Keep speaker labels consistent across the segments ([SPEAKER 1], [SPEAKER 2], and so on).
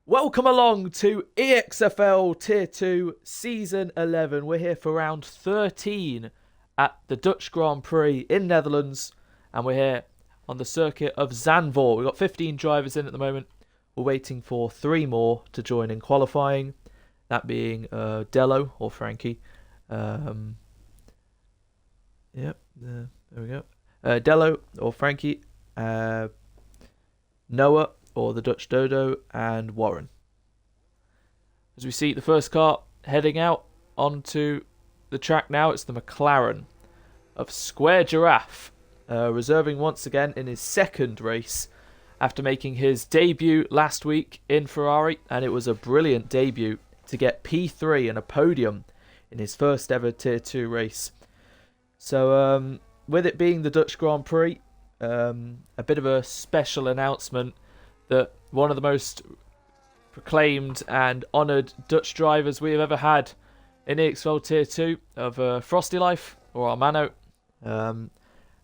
[SPEAKER 1] Welcome along to EXFL Tier 2 Season 11. We're here for round 13 at the Dutch Grand Prix in Netherlands. And we're here on the circuit of Zandvoort. We've got 15 drivers in at the moment. We're waiting for 3 more to join in qualifying. That being Dello or Frankie. There we go. Dello or Frankie. Noah or the Dutch Dodo, and Warren. As we see the first car heading out onto the track now, it's the McLaren of Square Giraffe, reserving once again in his second race after making his debut last week in Ferrari, and it was a brilliant debut to get P3 and a podium in his first ever Tier 2 race. So with it being the Dutch Grand Prix, a bit of a special announcement that one of the most proclaimed and honoured Dutch drivers we have ever had in EXFL Tier 2 of Frosty Life, or Armano,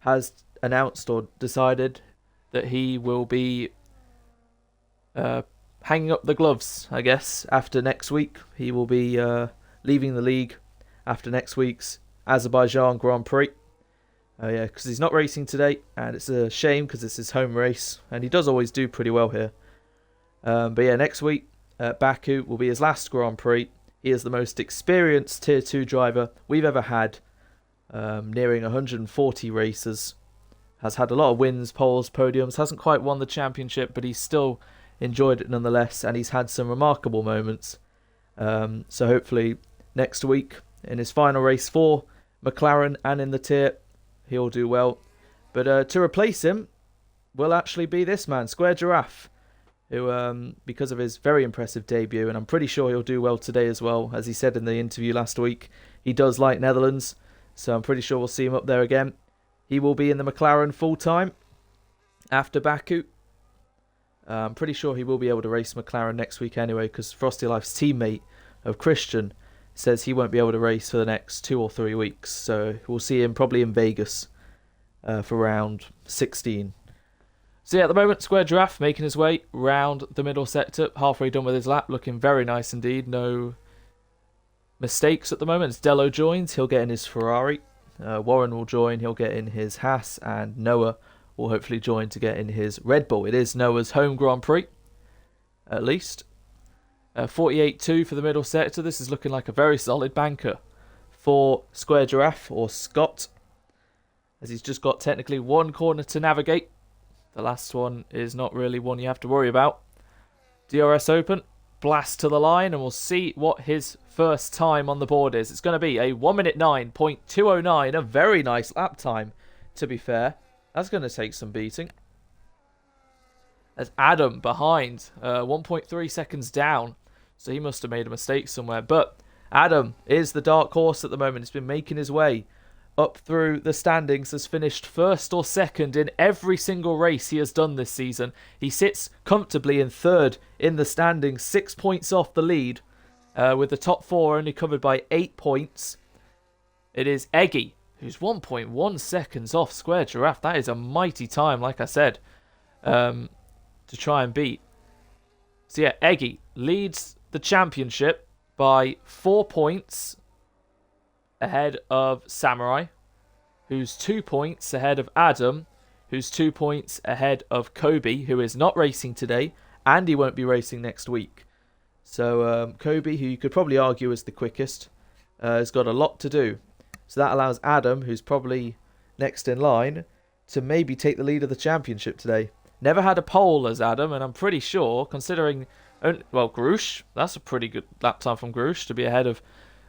[SPEAKER 1] has announced or decided that he will be hanging up the gloves, I guess, after next week. He will be leaving the league after next week's Azerbaijan Grand Prix. Because he's not racing today, and it's a shame because it's his home race, and he does always do pretty well here. But yeah, next week, Baku will be his last Grand Prix. He is the most experienced Tier 2 driver we've ever had, nearing 140 races. Has had a lot of wins, poles, podiums, hasn't quite won the championship, but he's still enjoyed it nonetheless, and he's had some remarkable moments. So hopefully next week, in his final race for McLaren and in the tier, he'll do well. But to replace him will actually be this man, Square Giraffe, who, because of his very impressive debut, and I'm pretty sure he'll do well today as well, as he said in the interview last week, he does like Netherlands, so I'm pretty sure we'll see him up there again. He will be in the McLaren full-time after Baku. I'm pretty sure he will be able to race McLaren next week anyway, because Frosty Life's teammate of Christian says he won't be able to race for the next 2 or 3 weeks. So we'll see him probably in Vegas for round 16. So yeah, at the moment, Square Giraffe making his way round the middle sector, halfway done with his lap, looking very nice indeed. No mistakes at the moment. As Dello joins, he'll get in his Ferrari. Warren will join, he'll get in his Haas, and Noah will hopefully join to get in his Red Bull. It is Noah's home Grand Prix, at least. 48.2 for the middle sector. This is looking like a very solid banker for Square Giraffe, or Scott, as he's just got technically one corner to navigate. The last one is not really one you have to worry about. DRS open, blast to the line, and we'll see what his first time on the board is. It's going to be a 1:09.209, a very nice lap time, to be fair. That's going to take some beating. As Adam behind, 1.3 seconds down. So he must have made a mistake somewhere. But Adam is the dark horse at the moment. He's been making his way up through the standings. Has finished first or second in every single race he has done this season. He sits comfortably in third in the standings, 6 points off the lead. With the top 4 only covered by 8 points. It is Eggy, who's 1.1 seconds off Square Giraffe. That is a mighty time, like I said, to try and beat. So yeah, Eggy leads the championship by 4 points ahead of Samurai, who's 2 points ahead of Adam, who's 2 points ahead of Kobe, who is not racing today, and he won't be racing next week. So Kobe, who you could probably argue is the quickest, has got a lot to do. So that allows Adam, who's probably next in line, to maybe take the lead of the championship today. Never had a pole as Adam, and I'm pretty sure, considering, well, Grush, that's a pretty good lap time from Grush to be ahead of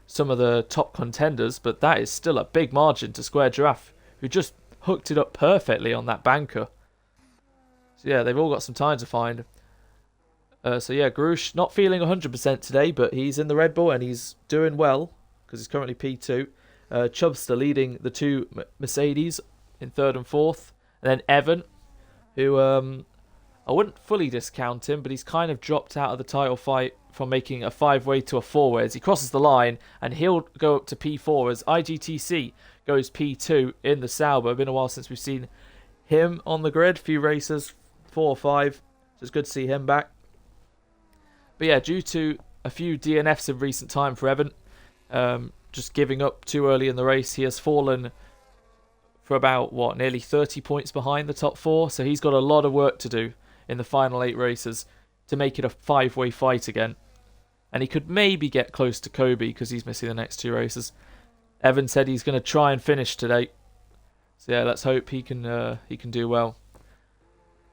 [SPEAKER 1] some of the top contenders, but that is still a big margin to Square Giraffe, who just hooked it up perfectly on that banker. So yeah, they've all got some time to find. So yeah, Grush not feeling 100% today, but he's in the Red Bull and he's doing well because he's currently P2. Chubster leading the 2 Mercedes in 3rd and 4th. And then Evan, who I wouldn't fully discount him, but he's kind of dropped out of the title fight from making a 5-way to a 4-way as he crosses the line, and he'll go up to P4 as IGTC goes P2 in the Sauber. Been a while since we've seen him on the grid, few races, 4 or 5, so it's good to see him back. But yeah, due to a few DNFs in recent time for Evan, just giving up too early in the race, he has fallen for about, nearly 30 points behind the top 4. So he's got a lot of work to do in the final 8 races to make it a 5-way fight again. And he could maybe get close to Kobe because he's missing the next 2 races. Evan said he's going to try and finish today. So yeah, let's hope he can do well.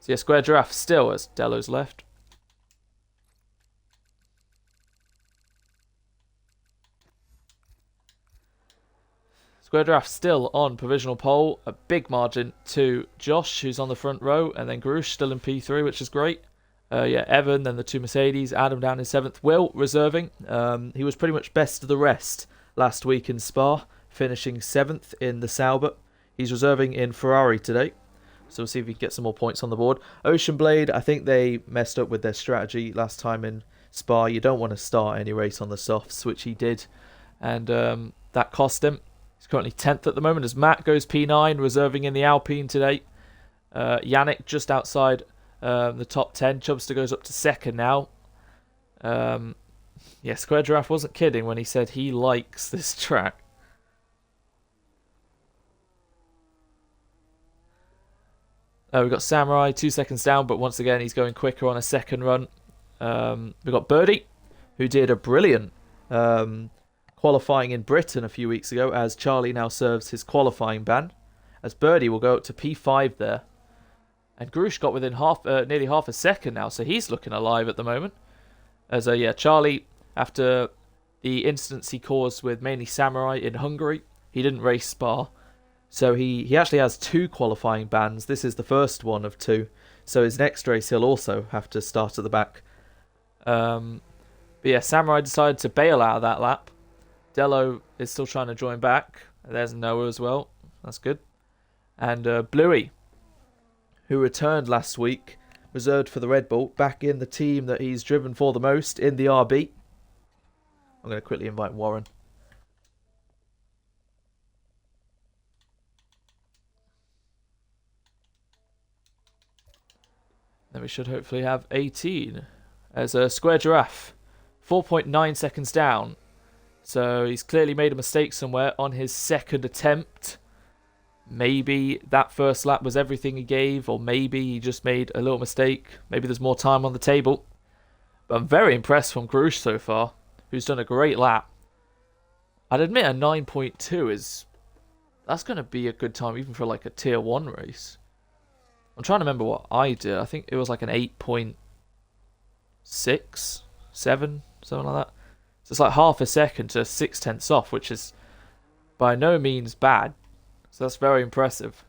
[SPEAKER 1] So yeah, Square Giraffe still as Delo's left. Square Giraffe still on provisional pole. A big margin to Josh, who's on the front row. And then Garouche still in P3, which is great. Yeah, Evan, then the 2 Mercedes. Adam down in 7th. Will reserving. He was pretty much best of the rest last week in Spa, finishing 7th in the Sauber. He's reserving in Ferrari today. So we'll see if he can get some more points on the board. Ocean Blade, I think they messed up with their strategy last time in Spa. You don't want to start any race on the softs, which he did. And that cost him. He's currently 10th at the moment as Matt goes P9, reserving in the Alpine today. Yannick just outside the top 10. Chubster goes up to 2nd now. Yeah, Square Giraffe wasn't kidding when he said he likes this track. We've got Samurai 2 seconds down, but once again he's going quicker on a second run. We've got Birdie, who did a brilliant qualifying in Britain a few weeks ago, as Charlie now serves his qualifying ban. As Birdie will go up to P5 there. And Garouche got within nearly half a second now, so he's looking alive at the moment. As Charlie, after the incidents he caused with mainly Samurai in Hungary, he didn't race Spa. So he actually has 2 qualifying bans. This is the first one of 2. So his next race he'll also have to start at the back. But yeah, Samurai decided to bail out of that lap. Delo is still trying to join back. There's Noah as well. That's good. And Bluey, who returned last week, reserved for the Red Bull, back in the team that he's driven for the most in the RB. I'm going to quickly invite Warren. Then we should hopefully have 18 as a Square Giraffe. 4.9 seconds down. So he's clearly made a mistake somewhere on his second attempt. Maybe that first lap was everything he gave, or maybe he just made a little mistake. Maybe there's more time on the table. But I'm very impressed from Garouche so far, who's done a great lap. I'd admit a 9.2 that's going to be a good time even for like a tier 1 race. I'm trying to remember what I did. I think it was like an 8.6, 7, something like that. So it's like half a second to 0.6 off, which is by no means bad. So that's very impressive.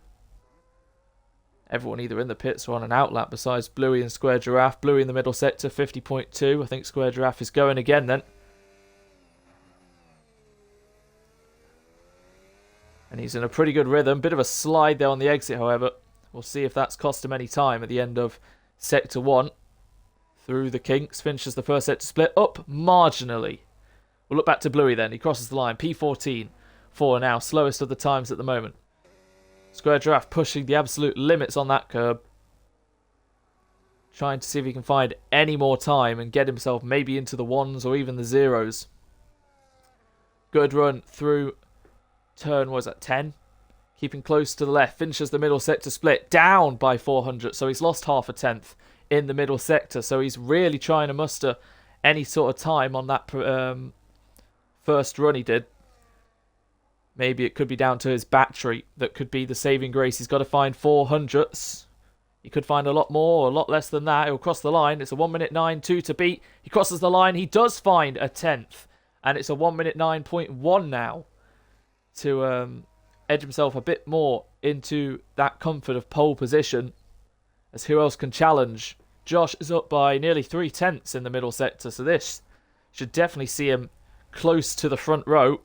[SPEAKER 1] Everyone either in the pits or on an outlap besides Bluey and Square Giraffe. Bluey in the middle sector, 50.2. I think Square Giraffe is going again then. And he's in a pretty good rhythm. Bit of a slide there on the exit, however. We'll see if that's cost him any time at the end of Sector 1. Through the kinks. Finishes the first sector split up marginally. We'll look back to Bluey then. He crosses the line. P14 for now. Slowest of the times at the moment. Square Giraffe pushing the absolute limits on that curb. Trying to see if he can find any more time and get himself maybe into the 1s or even the 0s. Good run through turn, was that 10? Keeping close to the left. Finishes the middle sector split. Down by 400. So he's lost half a tenth in the middle sector. So he's really trying to muster any sort of time on that first run he did. Maybe it could be down to his battery. That could be the saving grace. He's got to find 400s. He could find a lot more or a lot less than that. He'll cross the line. It's a 1 minute 9.2 to beat. He crosses the line. He does find a 10th. And it's a 1 minute 9.1 now. To edge himself a bit more into that comfort of pole position. As who else can challenge? Josh is up by nearly 3/10 in the middle sector. So this should definitely see him close to the front row.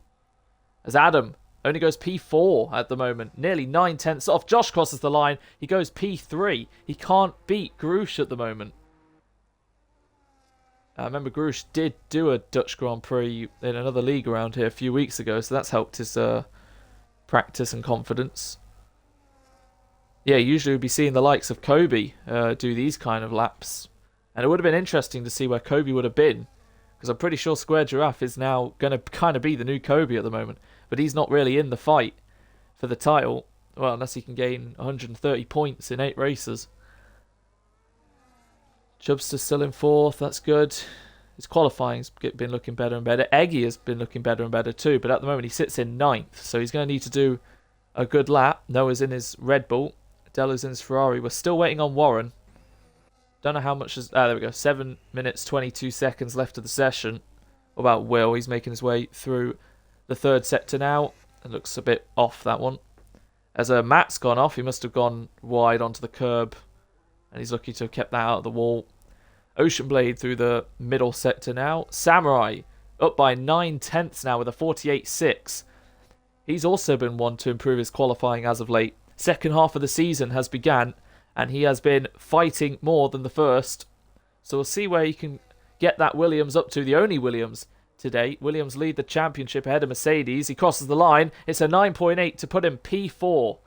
[SPEAKER 1] As Adam only goes P4 at the moment. Nearly 9/10 off. Josh crosses the line. He goes P3. He can't beat Garouche at the moment. I remember Garouche did do a Dutch Grand Prix in another league around here a few weeks ago. So that's helped his practice and confidence. Yeah, usually we'd be seeing the likes of Kobe do these kind of laps. And it would have been interesting to see where Kobe would have been, because I'm pretty sure Square Giraffe is now going to kind of be the new Kobe at the moment. But he's not really in the fight for the title, well, unless he can gain 130 points in 8 races. Chubster's still in 4th, that's good. His qualifying's been looking better and better. Eggy has been looking better and better too, but at the moment he sits in 9th, so he's going to need to do a good lap. Noah's in his Red Bull. Della's in his Ferrari. We're still waiting on Warren. Don't know how much is... there we go. 7 minutes, 22 seconds left of the session. What about Will? He's making his way through the 3rd sector now. It looks a bit off, that one. As Matt's gone off, he must have gone wide onto the curb. And he's lucky to have kept that out of the wall. Ocean Blade through the middle sector now. Samurai up by 9/10 now with a 48.6. He's also been one to improve his qualifying as of late. Second half of the season has begun, and he has been fighting more than the first. So we'll see where he can get that Williams up to. The only Williams today. Williams lead the championship ahead of Mercedes. He crosses the line. It's a 9.8 to put him P4.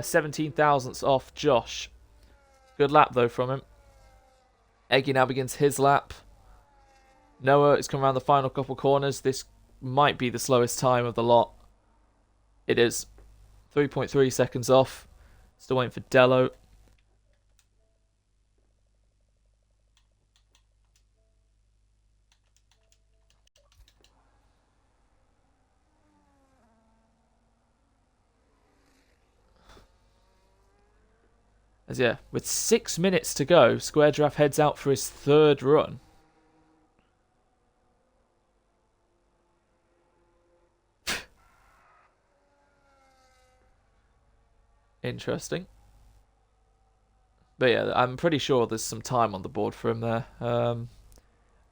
[SPEAKER 1] 17 thousandths off Josh. Good lap, though, from him. Eggy now begins his lap. Noah is coming around the final couple corners. This might be the slowest time of the lot. It is. 3.3 seconds off. Still waiting for Dello. As yeah, with 6 minutes to go, Square Giraffe heads out for his 3rd run. Interesting. But yeah, I'm pretty sure there's some time on the board for him there.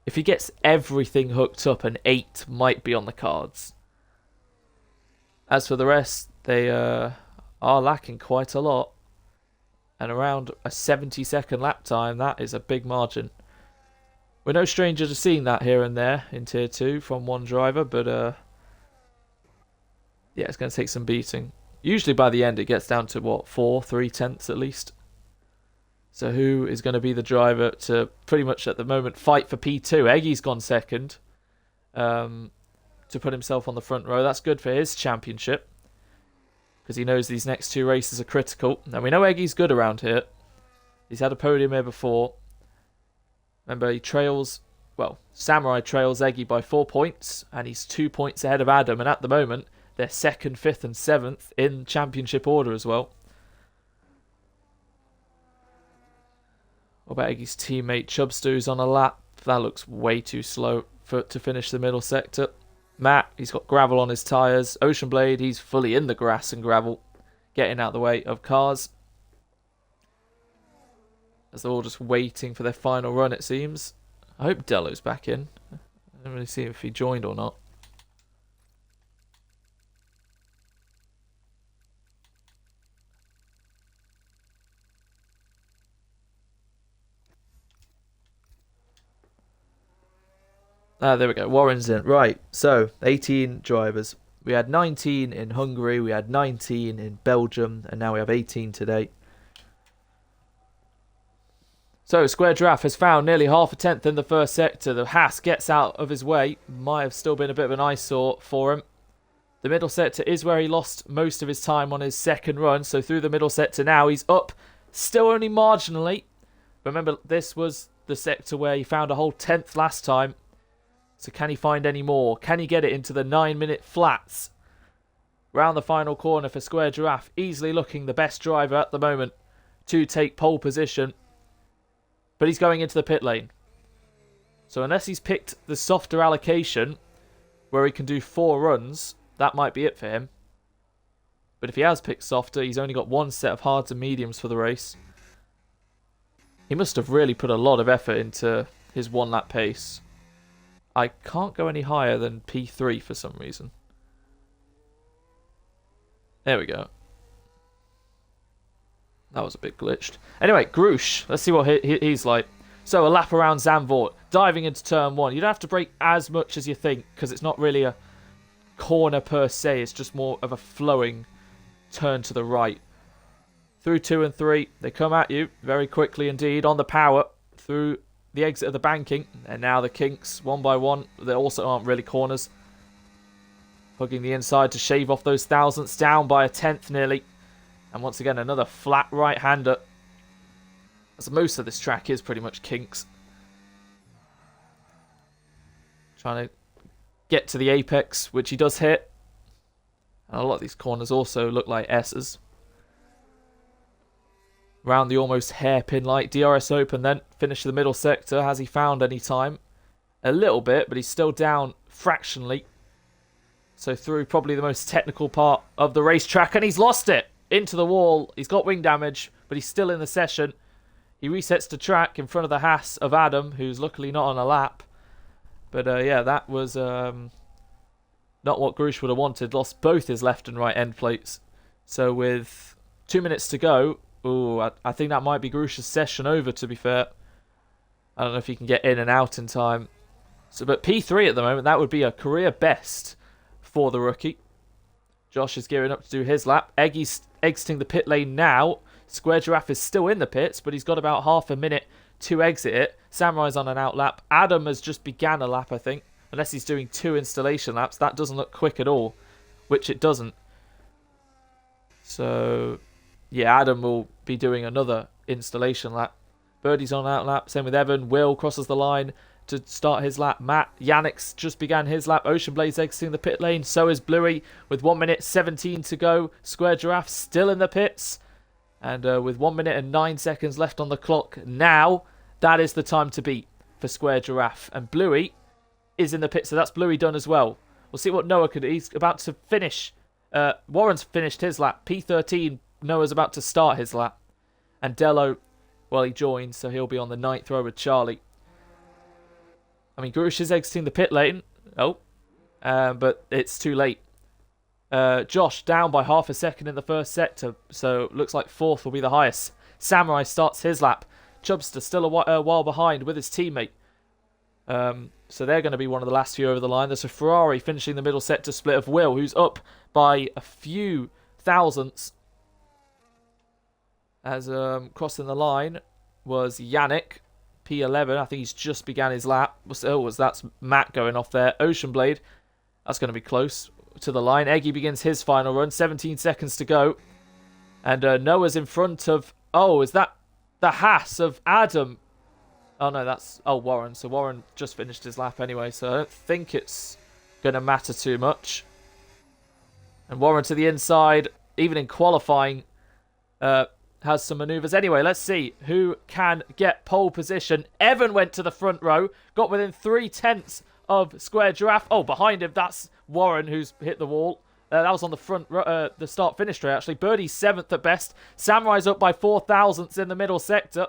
[SPEAKER 1] If he gets everything hooked up, an 8 might be on the cards. As for the rest, they are lacking quite a lot. And around a 70-second lap time, that is a big margin. We're no stranger to seeing that here and there in Tier 2 from one driver, but yeah, it's going to take some beating. Usually by the end it gets down to, what, 3/10 at least. So who is going to be the driver to pretty much at the moment fight for P2? Eggy's gone second to put himself on the front row. That's good for his championship, because he knows these next 2 races are critical. And we know Eggy's good around here. He's had a podium here before. Remember, he trails... Well, Samurai trails Eggy by 4 points, and he's 2 points ahead of Adam. And at the moment, they're 2nd, 5th and 7th in championship order as well. What about Eggy's teammate Chubstoo's on a lap? That looks way too slow to finish the middle sector. Matt, he's got gravel on his tyres. Ocean Blade, he's fully in the grass and gravel, getting out of the way of cars. As they're all just waiting for their final run, it seems. I hope Dello's back in. I don't really see if he joined or not. There we go. Warren's in. Right, so 18 drivers. We had 19 in Hungary, we had 19 in Belgium, and now we have 18 today. So Square Giraffe has found nearly half a tenth in the first sector. The Haas gets out of his way. Might have still been a bit of an eyesore for him. The middle sector is where he lost most of his time on his second run. So through the middle sector now, he's up. Still only marginally. Remember, this was the sector where he found a whole tenth last time. So can he find any more? Can he get it into the 9-minute flats? Round the final corner for Square Giraffe. Easily looking the best driver at the moment to take pole position. But he's going into the pit lane. So unless he's picked the softer allocation, where he can do 4 runs, that might be it for him. But if he has picked softer, he's only got 1 set of hards and mediums for the race. He must have really put a lot of effort into his 1-lap pace. I can't go any higher than P3 for some reason. There we go. That was a bit glitched. Anyway, Grush. Let's see what he's like. So, a lap around Zandvoort. Diving into turn 1. You don't have to brake as much as you think, because it's not really a corner per se. It's just more of a flowing turn to the right. Through 2 and 3. They come at you very quickly indeed on the power. Through the exit of the banking. And now the kinks, one by one. They also aren't really corners. Hugging the inside to shave off those thousandths. Down by a tenth nearly. And once again, another flat right-hander. As most of this track is pretty much kinks. Trying to get to the apex, which he does hit. And a lot of these corners also look like S's. Round the almost hairpin light. DRS open then. Finish the middle sector. Has he found any time? A little bit, but he's still down fractionally. So through probably the most technical part of the racetrack. And he's lost it. Into the wall. He's got wing damage, but he's still in the session. He resets to track in front of the Haas of Adam, who's luckily not on a lap. But yeah, that was not what Grush would have wanted. Lost both his left and right end plates. So with 2 minutes to go, I think that might be Grush's session over, to be fair. I don't know if he can get in and out in time. So, but P3 at the moment, that would be a career best for the rookie. Josh is gearing up to do his lap. Eggy's exiting the pit lane now. Square Giraffe is still in the pits, but he's got about half a minute to exit it. Samurai's on an out lap. Adam has just began a lap, I think. Unless he's doing 2 installation laps. That doesn't look quick at all. Which it doesn't. So, yeah, Adam will be doing another installation lap. Birdie's on out lap. Same with Evan. Will crosses the line to start his lap. Matt Yannick's just began his lap. Ocean Blade's exiting the pit lane. So is Bluey with 1 minute 17 to go. Square Giraffe still in the pits. And with 1 minute and 9 seconds left on the clock now, that is the time to beat for Square Giraffe. And Bluey is in the pit, so that's Bluey done as well. We'll see what Noah could do. He's about to finish. Warren's finished his lap. P13, Noah's about to start his lap. And Dello, well, he joined, so he'll be on the 9th row with Charlie. I mean, Gurush is exiting the pit lane. But it's too late. Josh down by half a second in the first sector, so looks like 4th will be the highest. Samurai starts his lap. Chubster still a while behind with his teammate. So they're going to be one of the last few over the line. There's a Ferrari finishing the middle sector split of Will, who's up by a few thousandths. As crossing the line was Yannick, P11. I think he's just began his lap. That's Matt going off there. Ocean Blade, that's going to be close to the line. Eggy begins his final run. 17 seconds to go. And Noah's in front of... is that the Haas of Adam? Oh, no, that's... Warren. So Warren just finished his lap anyway, so I don't think it's going to matter too much. And Warren to the inside, even in qualifying, has some manoeuvres. Anyway, let's see who can get pole position. Evan went to the front row, got within 3/10 of Square Giraffe. Behind him, that's Warren, who's hit the wall. That was on the front, the start-finish straight, actually. Birdie's 7th at best. Samurai's up by 4 thousandths in the middle sector.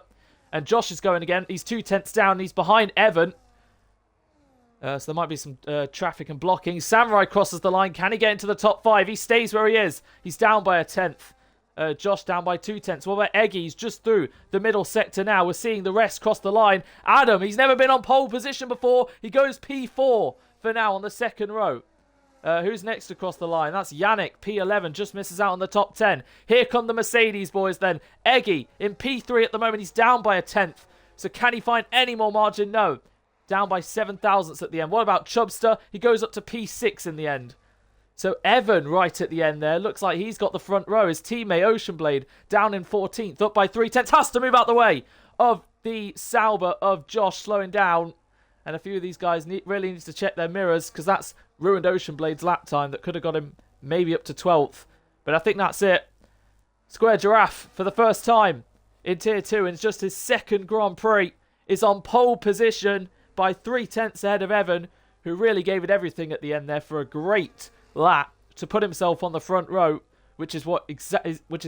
[SPEAKER 1] And Josh is going again. He's 2/10 down. He's behind Evan. So there might be some traffic and blocking. Samurai crosses the line. Can he get into the top 5? He stays where he is. He's down by a 10th. Josh down by 2/10. What about Eggy? He's just through the middle sector now. We're seeing the rest cross the line. Adam, he's never been on pole position before. He goes P4 for now on the second row. Who's next across the line? That's Yannick, P11, just misses out on the top 10. Here come the Mercedes boys then. Eggy in P3 at the moment. He's down by a 10th. So can he find any more margin? No. Down by 7 thousandths at the end. What about Chubster? He goes up to P6 in the end. So Evan right at the end there. Looks like he's got the front row. His teammate Ocean Blade down in 14th. Up by 3/10. Has to move out the way of the Sauber of Josh slowing down. And a few of these guys really need to check their mirrors because that's ruined Ocean Blade's lap time. That could have got him maybe up to 12th. But I think that's it. Square Giraffe for the first time in Tier 2. And it's just his second Grand Prix. Is on pole position by 3/10 ahead of Evan, who really gave it everything at the end there for a great lap to put himself on the front row, which is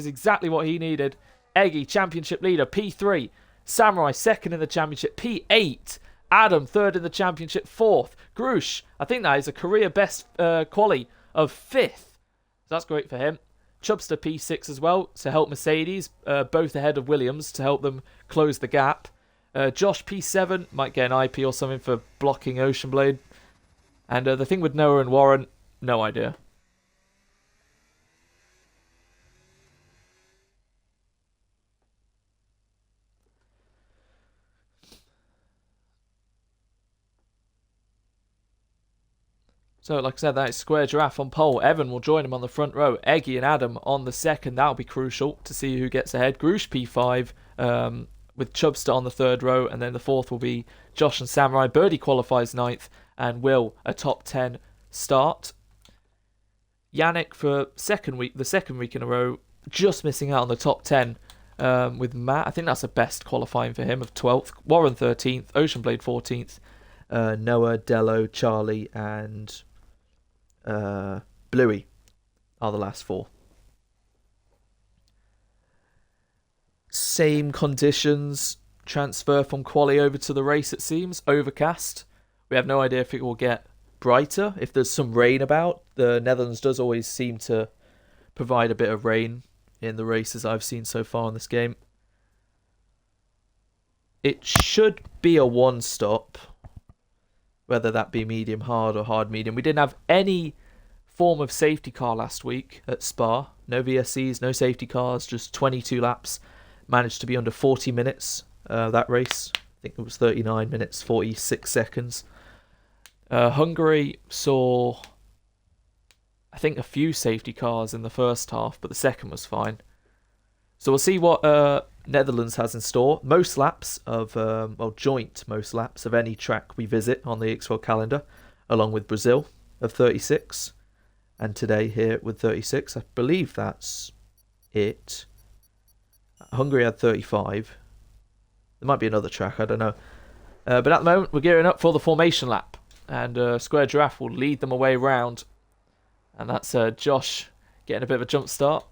[SPEAKER 1] exactly what he needed. Eggy, championship leader, P3. Samurai, second in the championship, P8. Adam, third in the championship, 4th. Grush, I think that is a career best quali of 5th. So that's great for him. Chubster, P6 as well, to help Mercedes, both ahead of Williams, to help them close the gap. Josh, P7, might get an IP or something for blocking Ocean Blade. And the thing with Noah and Warren, no idea. So, like I said, that is Square Giraffe on pole. Evan will join him on the front row. Eggy and Adam on the second. That'll be crucial to see who gets ahead. Groosh P5 with Chubster on the third row. And then the fourth will be Josh and Samurai. Birdie qualifies ninth. And Will, a top 10 start. Yannick for the second week in a row, just missing out on the top 10 with Matt. I think that's the best qualifying for him of 12th. Warren 13th. Oceanblade 14th. Noah, Dello, Charlie, and Bluey are the last four. Same conditions. Transfer from quali over to the race, it seems. Overcast. We have no idea if it will get brighter. If there's some rain about, the Netherlands does always seem to provide a bit of rain in the races I've seen so far in this game. It should be a one-stop, whether that be medium hard or hard medium. We didn't have any form of safety car last week at Spa. No VSCs, no safety cars, just 22 laps. Managed to be under 40 minutes that race. I think it was 39 minutes, 46 seconds. Hungary saw, I think, a few safety cars in the first half, but the second was fine. So we'll see what Netherlands has in store. Most laps of, joint most laps of any track we visit on the EXFL calendar, along with Brazil of 36, and today here with 36. I believe that's it. Hungary had 35. There might be another track, I don't know. But at the moment, we're gearing up for the formation lap. And Square Giraffe will lead them away round. And that's Josh getting a bit of a jump start.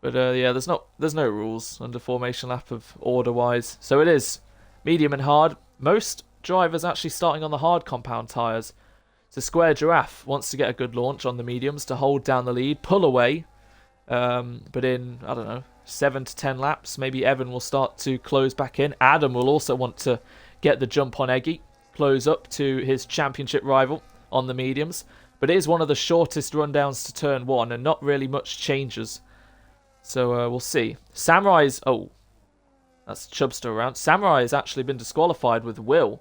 [SPEAKER 1] But yeah, there's no rules under formation lap of order-wise. So it is medium and hard. Most drivers actually starting on the hard compound tyres. So Square Giraffe wants to get a good launch on the mediums to hold down the lead, pull away. But in, I don't know, 7 to 10 laps, maybe Evan will start to close back in. Adam will also want to get the jump on Eggy, close up to his championship rival on the mediums. But it is one of the shortest rundowns to turn one, and not really much changes. So we'll see. Samurai's... Oh, that's Chubster around. Samurai has actually been disqualified with Will.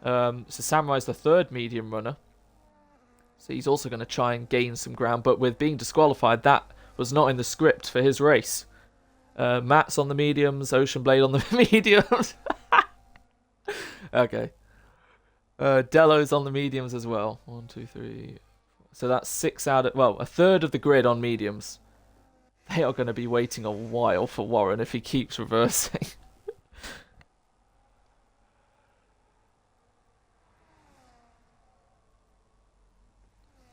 [SPEAKER 1] So Samurai's the third medium runner. So he's also going to try and gain some ground. But with being disqualified, that was not in the script for his race. Matt's on the mediums. Oceanblade on the mediums. Okay. Dello's on the mediums as well. 1, 2, 3... So that's 6 out of... Well, a third of the grid on mediums. They are going to be waiting a while for Warren if he keeps reversing.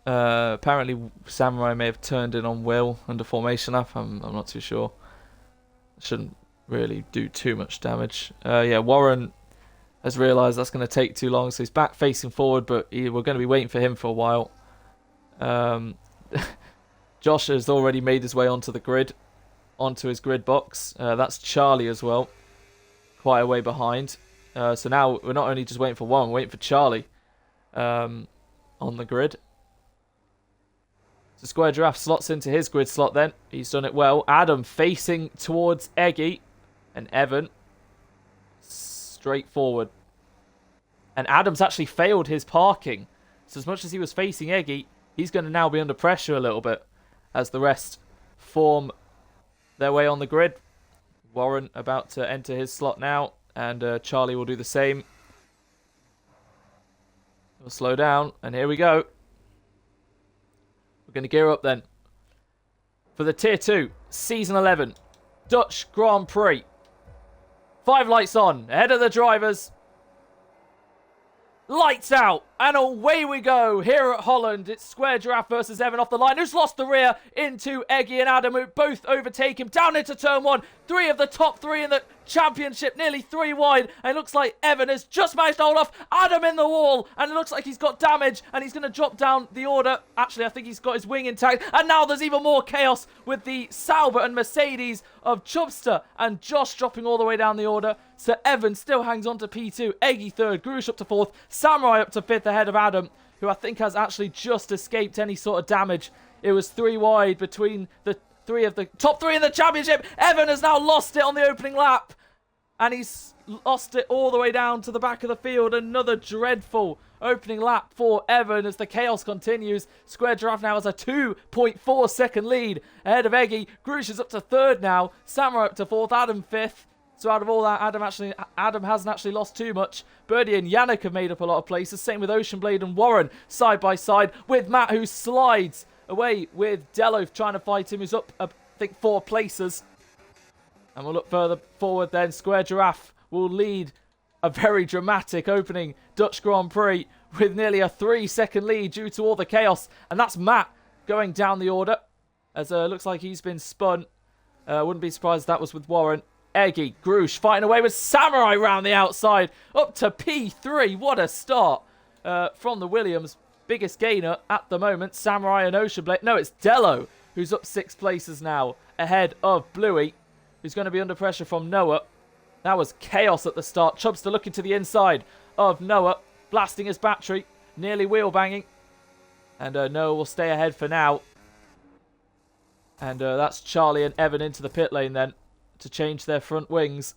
[SPEAKER 1] Apparently, Samurai may have turned in on Will under formation lap. I'm not too sure. Shouldn't really do too much damage. Yeah, Warren has realised that's going to take too long, so he's back facing forward, but we're going to be waiting for him for a while. Josh has already made his way onto the grid, onto his grid box. That's Charlie as well, quite a way behind. So now we're not only just waiting for Warren, we're waiting for Charlie on the grid. So Square Giraffe slots into his grid slot then. He's done it well. Adam facing towards Eggy and Evan. Straight forward. And Adam's actually failed his parking. So as much as he was facing Eggy, he's going to now be under pressure a little bit as the rest form their way on the grid. Warren about to enter his slot now. And Charlie will do the same. We'll slow down. And here we go. We're going to gear up then for the Tier 2 Season 11 Dutch Grand Prix. 5 lights on, ahead of the drivers. Lights out, and away we go here at Holland. It's Square Giraffe versus Evan off the line, who's lost the rear into Eggy and Adam, who both overtake him down into turn 1. 3 of the top 3 in the championship, nearly 3 wide. And it looks like Evan has just managed to hold off Adam in the wall, and it looks like he's got damage, and he's going to drop down the order. Actually, I think he's got his wing intact, and now there's even more chaos with the Sauber and Mercedes of Chubster and Josh dropping all the way down the order. So Evan still hangs on to P2, Eggy 3rd, Groosh up to 4th, Samurai up to 5th ahead of Adam, who I think has actually just escaped any sort of damage. It was 3 wide between the 3 of the top 3 in the championship. Evan has now lost it on the opening lap, and he's lost it all the way down to the back of the field. Another dreadful Opening lap for Evan as the chaos continues. Square Giraffe now has a 2.4 second lead ahead of Eggy. Grush is up to third now. Samurai up to fourth. Adam fifth. So out of all that, Adam hasn't actually lost too much. Birdie and Yannick have made up a lot of places. Same with Ocean Blade and Warren side by side with Matt, who slides away with Delof trying to fight him, who's up, I think, 4 places. And we'll look further forward then. Square Giraffe will lead a very dramatic opening Dutch Grand Prix with nearly a 3-second lead due to all the chaos. And that's Matt going down the order, as looks like he's been spun. Wouldn't be surprised if that was with Warren. Eggy, Grush fighting away with Samurai round the outside, up to P3. What a start from the Williams. Biggest gainer at the moment, Samurai and Ocean Blade. No, it's Dello, who's up 6 places now, ahead of Bluey, who's going to be under pressure from Noah. That was chaos at the start. Chubster looking to the inside of Noah, blasting his battery, nearly wheel banging. And Noah will stay ahead for now. And that's Charlie and Evan into the pit lane then, to change their front wings.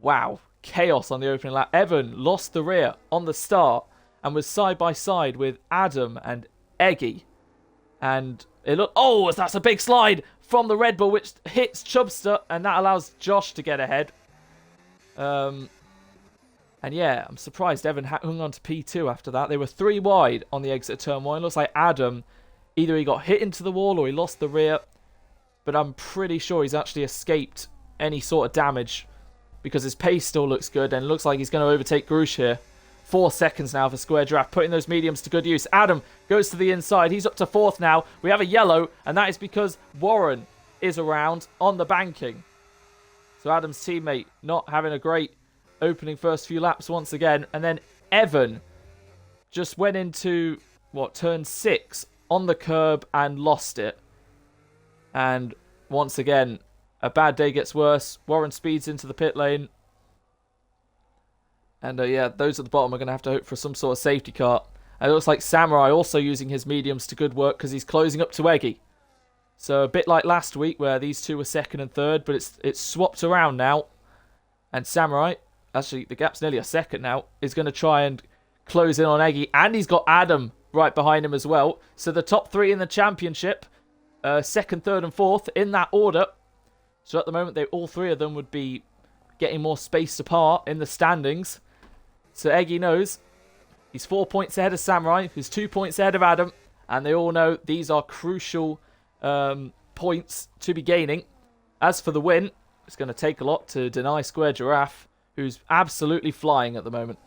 [SPEAKER 1] Wow, chaos on the opening lap. Evan lost the rear on the start and was side by side with Adam and Eggy. And it looked, oh, that's a big slide from the Red Bull, which hits Chubster, and that allows Josh to get ahead. And yeah, I'm surprised Evan hung on to P2 after that. They were 3 wide on the exit of turn 1. It looks like Adam, either he got hit into the wall or he lost the rear. But I'm pretty sure he's actually escaped any sort of damage because his pace still looks good and it looks like he's going to overtake Grush here. 4 seconds now for Square Giraffe, putting those mediums to good use. Adam goes to the inside. He's up to 4th now. We have a yellow, and that is because Warren is around on the banking. So Adam's teammate not having a great opening first few laps once again. And then Evan just went into, turn 6 on the curb and lost it. And once again, a bad day gets worse. Warren speeds into the pit lane. And yeah, those at the bottom are going to have to hope for some sort of safety car. And it looks like Samurai also using his mediums to good work because he's closing up to Eggy. So a bit like last week where these two were 2nd and 3rd, but it's swapped around now. And Samurai, actually the gap's nearly a 2nd now, is going to try and close in on Eggy. And he's got Adam right behind him as well. So the top 3 in the championship, 2nd, 3rd and 4th in that order. So at the moment, all 3 of them would be getting more spaced apart in the standings. So Eggy knows he's 4 points ahead of Samurai, who's 2 points ahead of Adam. And they all know these are crucial points to be gaining. As for the win, it's going to take a lot to deny Square Giraffe, who's absolutely flying at the moment.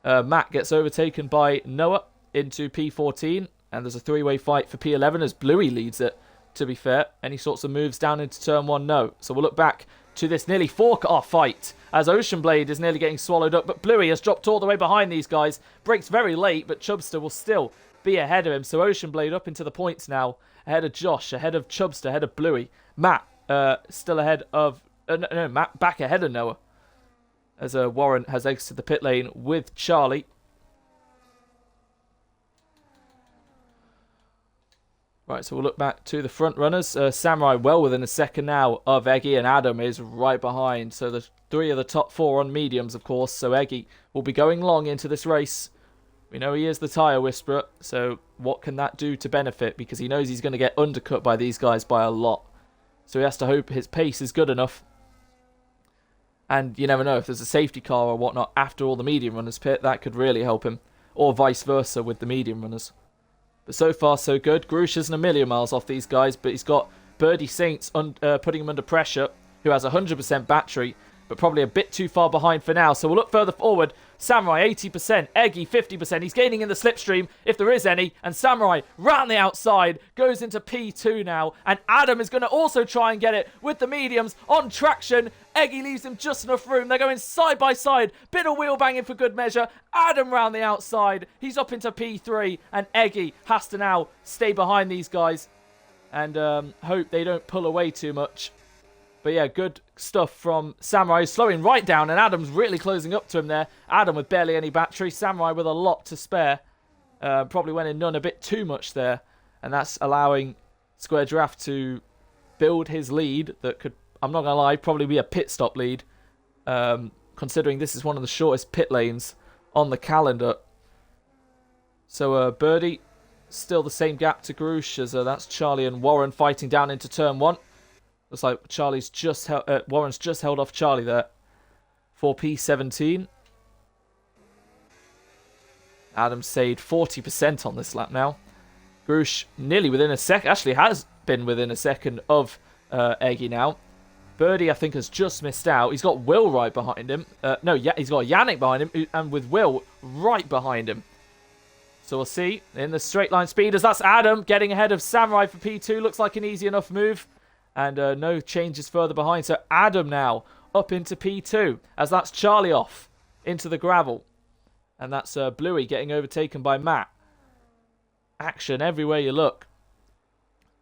[SPEAKER 1] Matt gets overtaken by Noah into P14. And there's a 3-way fight for P11 as Bluey leads it, to be fair. Any sorts of moves down into turn 1? No. So we'll look back to this nearly 4-car fight as Ocean Blade is nearly getting swallowed up. But Bluey has dropped all the way behind these guys. Breaks very late, but Chubster will still be ahead of him. So Ocean Blade up into the points now. Ahead of Josh, ahead of Chubster, ahead of Bluey. Matt still ahead of... no, Matt back ahead of Noah. As Warren has exited the pit lane with Charlie. Right, so we'll look back to the front runners. Samurai well within a 2nd now of Eggy, and Adam is right behind. So the 3 of the top 4 on mediums, of course. So Eggy will be going long into this race. We know he is the tyre whisperer, so what can that do to benefit? Because he knows he's going to get undercut by these guys by a lot. So he has to hope his pace is good enough. And you never know, if there's a safety car or whatnot after all the medium runners pit, that could really help him. Or vice versa with the medium runners. But so far, so good. Grush isn't a million miles off these guys, but he's got Birdie Saints putting him under pressure, who has 100% battery, but probably a bit too far behind for now. So we'll look further forward. Samurai, 80%. Eggy, 50%. He's gaining in the slipstream, if there is any. And Samurai, round the outside, goes into P2 now. And Adam is going to also try and get it with the mediums on traction. Eggy leaves him just enough room. They're going side by side. Bit of wheel banging for good measure. Adam round the outside. He's up into P3. And Eggy has to now stay behind these guys. And hope they don't pull away too much. But yeah, good stuff from Samurai, slowing right down, and Adam's really closing up to him there. Adam with barely any battery, Samurai with a lot to spare. Probably went in none a bit too much there, and that's allowing Square Giraffe to build his lead that could, I'm not going to lie, probably be a pit stop lead, considering this is one of the shortest pit lanes on the calendar. So Birdie, still the same gap to Grush as that's Charlie and Warren fighting down into turn 1. Looks like Warren's just held off Charlie there for P17. Adam saved 40% on this lap now. Grush nearly within a second, actually has been within a second of Eggy now. Birdie, I think, has just missed out. He's got Will right behind him. He's got Yannick behind him, and with Will right behind him. So we'll see in the straight line speeders. That's Adam getting ahead of Samurai for P2. Looks like an easy enough move. And no changes further behind. So Adam now up into P2 as that's Charlie off into the gravel. And that's Bluey getting overtaken by Matt. Action everywhere you look.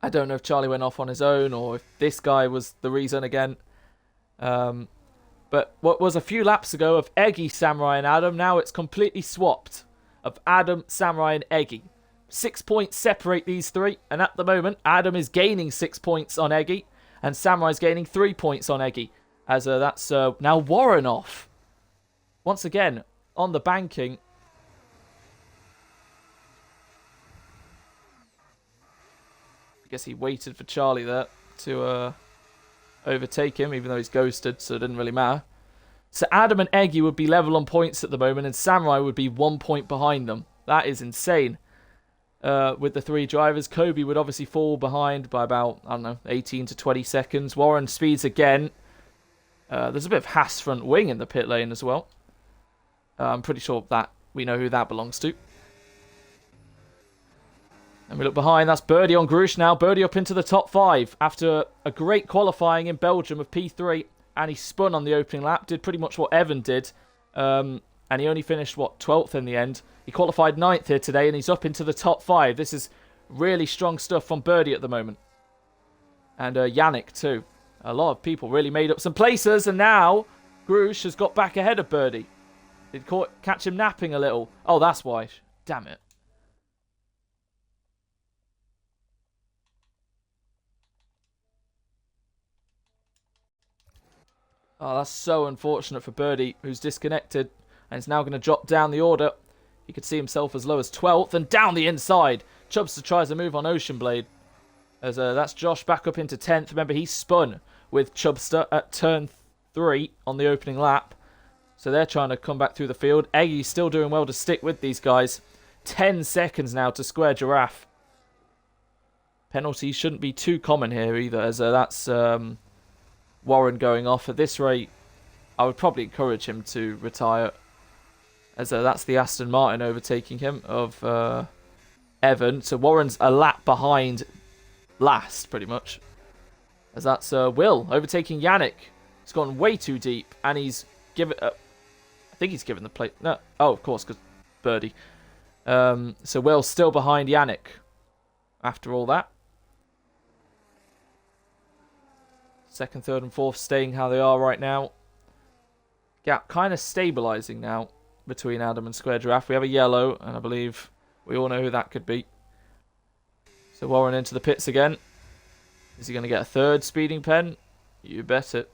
[SPEAKER 1] I don't know if Charlie went off on his own or if this guy was the reason again. But what was a few laps ago of Eggy, Samurai and Adam, now it's completely swapped. Of Adam, Samurai and Eggy. 6 points separate these three. And at the moment, Adam is gaining 6 points on Eggy. And Samurai's gaining 3 points on Eggy. As that's now Warren off. Once again, on the banking. I guess he waited for Charlie there to overtake him, even though he's ghosted, so it didn't really matter. So Adam and Eggy would be level on points at the moment, and Samurai would be 1 point behind them. That is insane. With the three drivers, Kobe would obviously fall behind by about, 18 to 20 seconds. Warren speeds again. There's a bit of Haas front wing in the pit lane as well. I'm pretty sure that we know who that belongs to. And we look behind, that's Birdie on Grush now. Birdie up into the top 5 after a great qualifying in Belgium of P3. And he spun on the opening lap, did pretty much what Evan did. And he only finished, 12th in the end. He qualified 9th here today, and he's up into the top 5. This is really strong stuff from Birdie at the moment. And Yannick too. A lot of people really made up some places, and now Grush has got back ahead of Birdie. Did catch him napping a little. Oh, that's why. Damn it. Oh, that's so unfortunate for Birdie, who's disconnected and is now going to drop down the order. He could see himself as low as 12th and down the inside. Chubster tries a move on Ocean Blade. As that's Josh back up into 10th. Remember, he spun with Chubster at turn 3 on the opening lap. So they're trying to come back through the field. Eggy's still doing well to stick with these guys. 10 seconds now to square Giraffe. Penalties shouldn't be too common here either, as that's Warren going off. At this rate, I would probably encourage him to retire, as that's the Aston Martin overtaking him of Evan. So Warren's a lap behind last, pretty much. As that's Will overtaking Yannick. He's gone way too deep, and he's given... I think he's given the plate... No, oh, of course, because Birdie. So Will's still behind Yannick after all that. Second, third, and fourth staying how they are right now. Gap kind of stabilising now between Adam and Square Giraffe. We have a yellow, and I believe we all know who that could be. So Warren into the pits again. Is he going to get a third speeding pen? You bet it.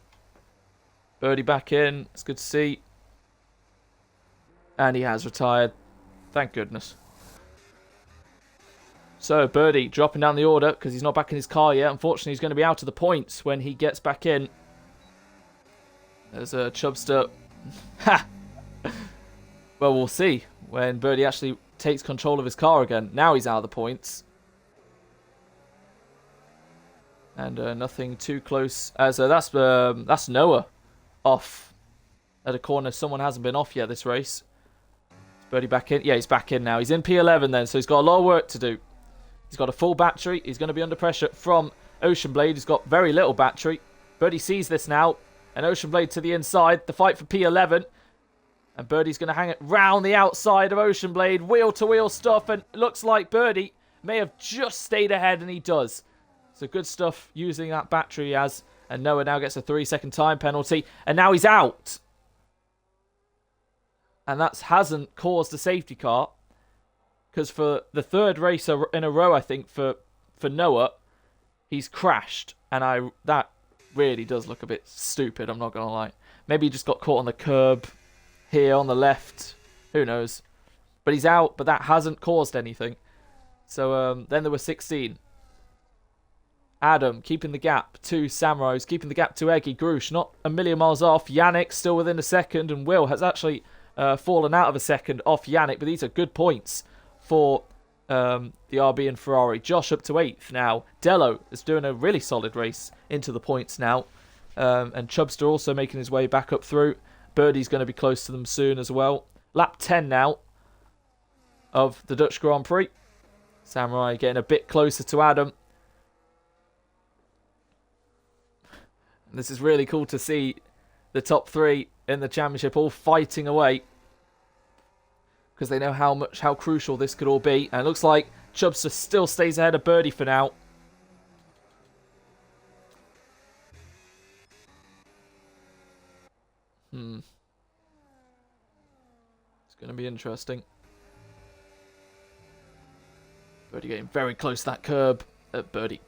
[SPEAKER 1] Birdie back in. It's good to see. And he has retired. Thank goodness. So, Birdie dropping down the order because he's not back in his car yet. Unfortunately, he's going to be out of the points when he gets back in. There's a Chubster. Ha! Well, we'll see when Birdie actually takes control of his car again. Now he's out of the points. And nothing too close. As that's Noah off at a corner. Someone hasn't been off yet this race. Is Birdie back in? Yeah, he's back in now. He's in P11 then, so he's got a lot of work to do. He's got a full battery. He's going to be under pressure from Ocean Blade. He's got very little battery. Birdie sees this now. And Ocean Blade to the inside. The fight for P11. And Birdie's going to hang it round the outside of Ocean Blade. Wheel-to-wheel stuff. And it looks like Birdie may have just stayed ahead, and he does. So good stuff using that battery he has. And Noah now gets a 3-second time penalty. And now he's out. And that hasn't caused a safety car. Because for the third race in a row, I think, for Noah, he's crashed. And that really does look a bit stupid, I'm not going to lie. Maybe he just got caught on the curb here on the left. Who knows? But he's out, but that hasn't caused anything. So then there were 16. Adam keeping the gap to Samurai, who's keeping the gap to Eggy. Grush not a million miles off. Yannick still within a second, and Will has actually fallen out of a second off Yannick, but these are good points for the RB and Ferrari. Josh up to 8th now. Dello is doing a really solid race into the points now, and Chubster also making his way back up through. Birdie's going to be close to them soon as well. Lap 10 now of the Dutch Grand Prix. Samurai getting a bit closer to Adam. This is really cool to see the top 3 in the championship all fighting away, because they know how crucial this could all be. And it looks like Chubster still stays ahead of Birdie for now. It's going to be interesting. Birdie getting very close to that curb.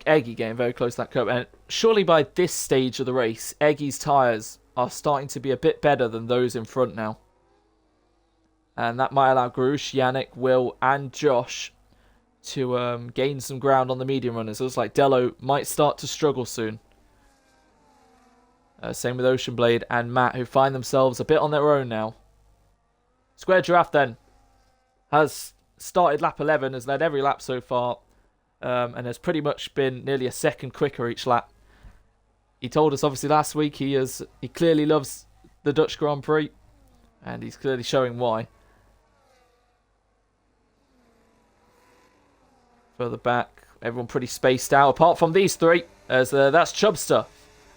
[SPEAKER 1] Eggy getting very close to that curb. And surely by this stage of the race, Eggy's tyres are starting to be a bit better than those in front now. And that might allow Grush, Yannick, Will, and Josh to gain some ground on the medium runners. It looks like Dello might start to struggle soon. Same with Ocean Blade and Matt, who find themselves a bit on their own now. Square Giraffe then has started lap 11, has led every lap so far, and has pretty much been nearly a second quicker each lap. He told us obviously last week he clearly loves the Dutch Grand Prix, and he's clearly showing why. Further back, everyone pretty spaced out, apart from these 3, as that's Chubster.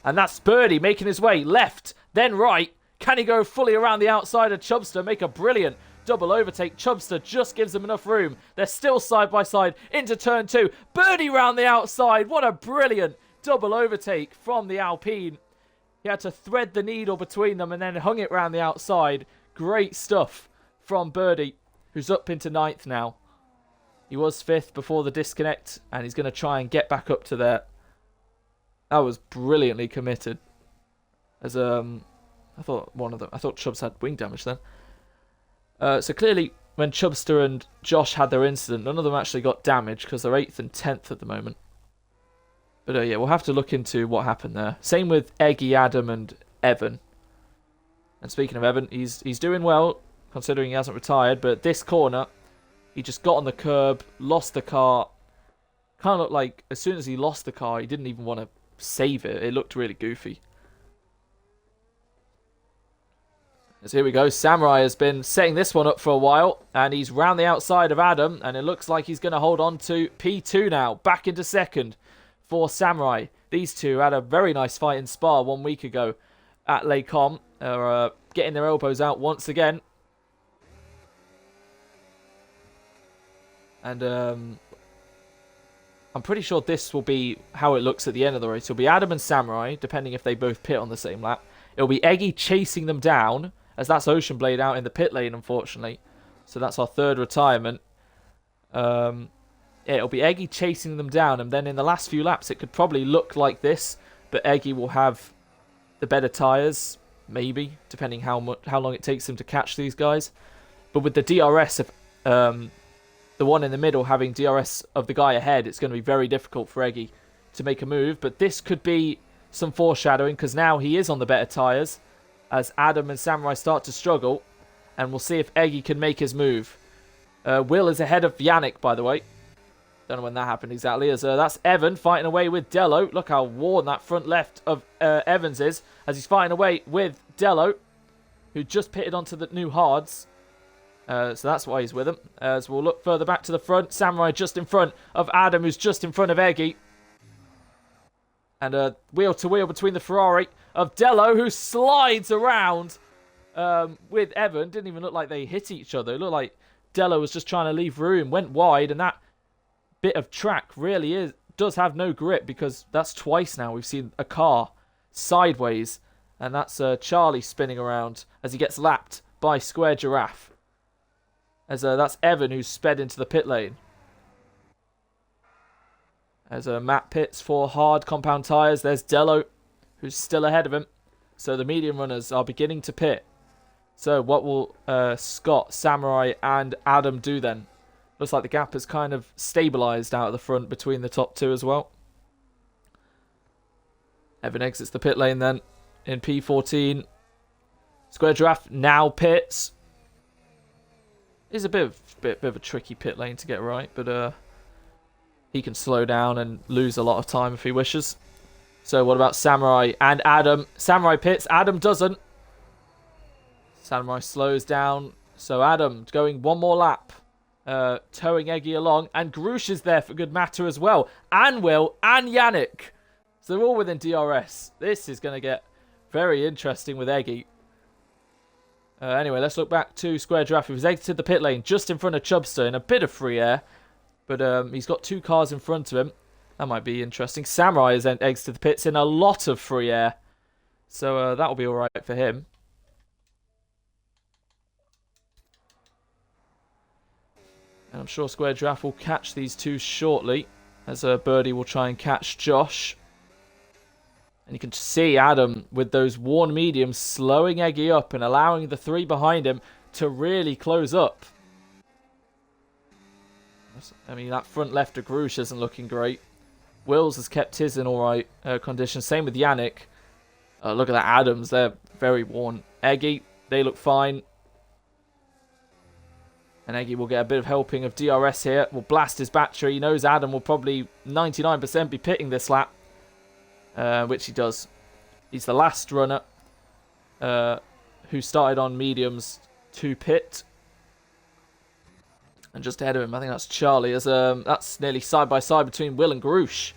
[SPEAKER 1] And that's Birdie making his way left, then right. Can he go fully around the outside of Chubster, make a brilliant double overtake? Chubster just gives them enough room. They're still side by side into turn 2. Birdie round the outside. What a brilliant double overtake from the Alpine. He had to thread the needle between them and then hung it round the outside. Great stuff from Birdie, who's up into 9th now. He was 5th before the disconnect, and he's going to try and get back up to there. That was brilliantly committed. As I thought Chubbs had wing damage then. So clearly, when Chubster and Josh had their incident, none of them actually got damage because they're 8th and 10th at the moment. But yeah, we'll have to look into what happened there. Same with Eggy, Adam, and Evan. And speaking of Evan, he's doing well considering he hasn't retired. But this corner, he just got on the curb, lost the car. Kind of looked like as soon as he lost the car, he didn't even want to save it. It looked really goofy. So here we go. Samurai has been setting this one up for a while, and he's round the outside of Adam, and it looks like he's going to hold on to P2 now. Back into second for Samurai. These two had a very nice fight in Spa 1 week ago at Les Combes. Are getting their elbows out once again. And I'm pretty sure this will be how it looks at the end of the race. It'll be Adam and Samurai, depending if they both pit on the same lap. It'll be Eggy chasing them down, as that's Ocean Blade out in the pit lane, unfortunately. So that's our 3rd retirement. It'll be Eggy chasing them down, and then in the last few laps, it could probably look like this, but Eggy will have the better tyres, maybe, depending how long it takes him to catch these guys. But with the DRS of the one in the middle having DRS of the guy ahead, it's going to be very difficult for Eggy to make a move. But this could be some foreshadowing, because now he is on the better tyres as Adam and Samurai start to struggle. And we'll see if Eggy can make his move. Will is ahead of Yannick, by the way. Don't know when that happened exactly. As that's Evan fighting away with Dello. Look how worn that front left of Evans is, as he's fighting away with Dello, who just pitted onto the new hards. So that's why he's with him. So we'll look further back to the front. Samurai just in front of Adam, who's just in front of Eggy. And wheel to wheel between the Ferrari of Dello, who slides around with Evan. Didn't even look like they hit each other. It looked like Dello was just trying to leave room, went wide, and that bit of track really does have no grip, because that's twice now we've seen a car sideways, and that's Charlie spinning around as he gets lapped by Square Giraffe. As that's Evan, who's sped into the pit lane. As Matt pits for hard compound tyres. There's Dello, who's still ahead of him. So the medium runners are beginning to pit. So what will Scott, Samurai, and Adam do then? Looks like the gap has kind of stabilised out of the front between the top two as well. Evan exits the pit lane then in P14. Square Giraffe now pits. It's a bit of a tricky pit lane to get right, but he can slow down and lose a lot of time if he wishes. So what about Samurai and Adam? Samurai pits, Adam doesn't. Samurai slows down. So Adam going one more lap. Towing Eggy along. And Grush is there for good matter as well. And Will and Yannick. So they're all within DRS. This is going to get very interesting with Eggy. Anyway, let's look back to Square Giraffe. He's exited the pit lane just in front of Chubster in a bit of free air. But he's got two cars in front of him. That might be interesting. Samurai has then exited the pits in a lot of free air. So that'll be alright for him. And I'm sure Square Giraffe will catch these two shortly. As Birdie will try and catch Josh. And you can see Adam with those worn mediums slowing Eggy up and allowing the three behind him to really close up. I mean, that front left of Grush isn't looking great. Wills has kept his in alright condition. Same with Yannick. Look at that Adams. They're very worn. Eggy, they look fine. And Eggy will get a bit of helping of DRS here. Will blast his battery. He knows Adam will probably 99% be pitting this lap. Which he does. He's the last runner who started on mediums to pit. And just ahead of him, I think that's Charlie. As that's nearly side by side between Will and Grush.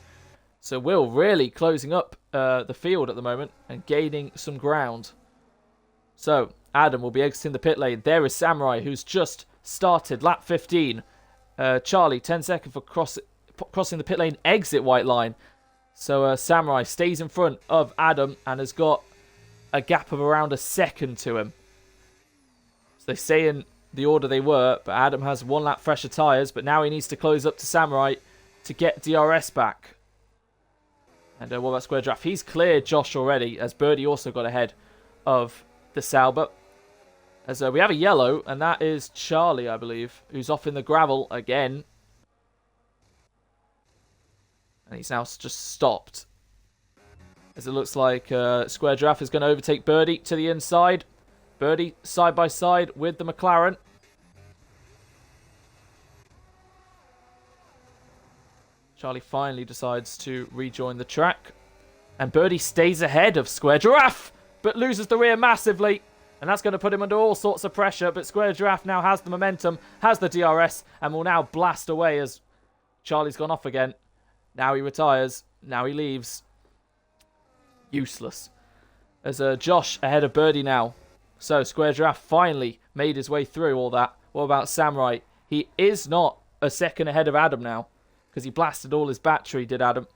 [SPEAKER 1] So Will really closing up the field at the moment and gaining some ground. So Adam will be exiting the pit lane. There is Samurai, who's just started lap 15. Charlie, 10 seconds for crossing the pit lane exit white line. So Samurai stays in front of Adam and has got a gap of around a second to him. So they stay in the order they were, but Adam has one lap fresher tyres, but now he needs to close up to Samurai to get DRS back. And what about Square Giraffe? He's cleared Josh already, as Birdie also got ahead of the Sauber. As we have a yellow, and that is Charlie, I believe, who's off in the gravel again. And he's now just stopped. As it looks like Square Giraffe is going to overtake Birdie to the inside. Birdie side by side with the McLaren. Charlie finally decides to rejoin the track. And Birdie stays ahead of Square Giraffe, but loses the rear massively. And that's going to put him under all sorts of pressure. But Square Giraffe now has the momentum, has the DRS, and will now blast away as Charlie's gone off again. Now he retires. Now he leaves. Useless. As Josh ahead of Birdie now. So Square Giraffe finally made his way through all that. What about Samurai? He is not a second ahead of Adam now. Because he blasted all his battery, did Adam.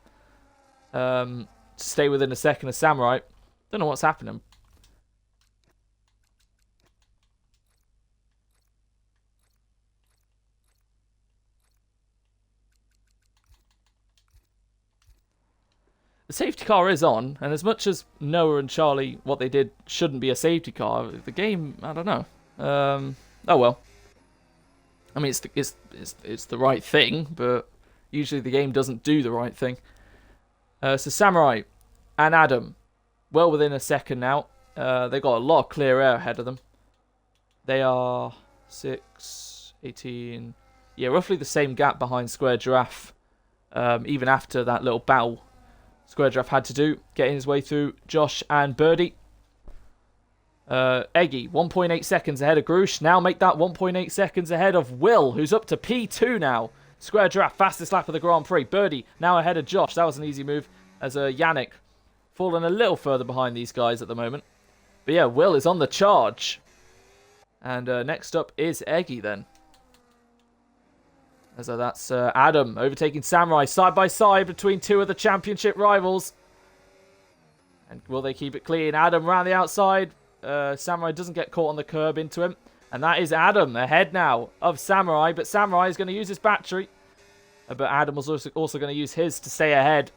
[SPEAKER 1] To stay within a second of Samurai. Don't know what's happening. The safety car is on, and as much as Noah and Charlie, what they did shouldn't be a safety car, the game, I don't know. Oh well. I mean, it's the right thing, but usually the game doesn't do the right thing. So Samurai and Adam, well within a second now. They've got a lot of clear air ahead of them. They are 6, 18... Yeah, roughly the same gap behind Square Giraffe, even after that little battle Square Giraffe had to do, getting his way through Josh and Birdie. Eggy, 1.8 seconds ahead of Grush. Now make that 1.8 seconds ahead of Will, who's up to P2 now. Square Giraffe, fastest lap of the Grand Prix. Birdie, now ahead of Josh. That was an easy move, as Yannick fallen a little further behind these guys at the moment. But yeah, Will is on the charge. And next up is Eggy then. As that's Adam overtaking Samurai side by side between two of the championship rivals. And will they keep it clean? Adam around the outside. Samurai doesn't get caught on the curb into him. And that is Adam ahead now of Samurai. But Samurai is going to use his battery. But Adam was also going to use his to stay ahead.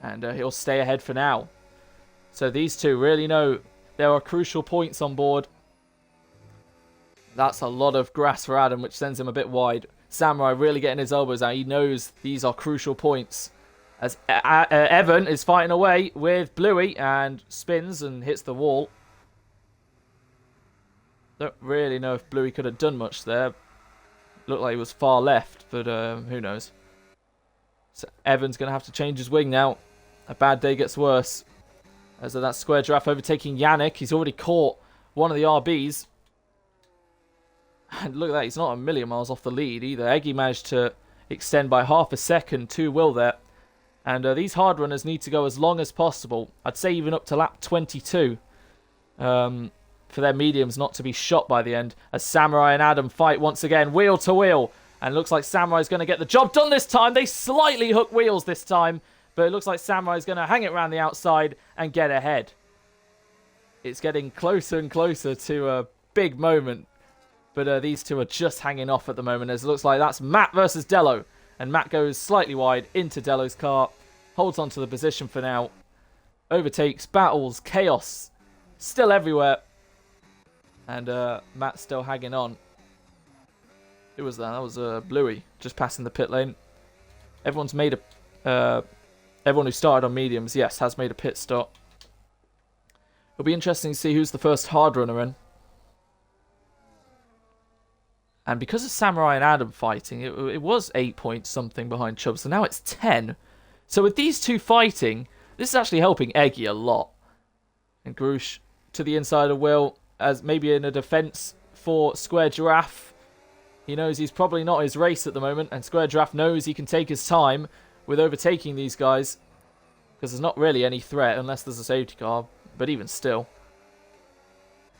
[SPEAKER 1] And he'll stay ahead for now. So these two really know there are crucial points on board. That's a lot of grass for Adam, which sends him a bit wide. Samurai really getting his elbows out. He knows these are crucial points. As Evan is fighting away with Bluey and spins and hits the wall. Don't really know if Bluey could have done much there. Looked like he was far left, but who knows. So Evan's going to have to change his wing now. A bad day gets worse. As that Square Giraffe overtaking Yannick. He's already caught one of the RBs. And look at that, he's not a million miles off the lead either. Eggy managed to extend by half a second to Will there. And these hard runners need to go as long as possible. I'd say even up to lap 22. For their mediums not to be shot by the end. As Samurai and Adam fight once again, wheel to wheel. And looks like Samurai's going to get the job done this time. They slightly hook wheels this time. But it looks like Samurai's going to hang it around the outside and get ahead. It's getting closer and closer to a big moment. But these two are just hanging off at the moment. As it looks like that's Matt versus Dello. And Matt goes slightly wide into Dello's car. Holds onto the position for now. Overtakes, battles, chaos. Still everywhere. And Matt's still hanging on. Who was that? That was Bluey. Just passing the pit lane. Everyone's made a... everyone who started on mediums, yes, has made a pit stop. It'll be interesting to see who's the first hard runner in. And because of Samurai and Adam fighting, it was 8 points something behind Chubb. So now it's 10. So with these two fighting, this is actually helping Eggy a lot. And Groosh to the inside of Will, as maybe in a defense for Square Giraffe. He knows he's probably not his race at the moment. And Square Giraffe knows he can take his time with overtaking these guys. Because there's not really any threat unless there's a safety car. But even still.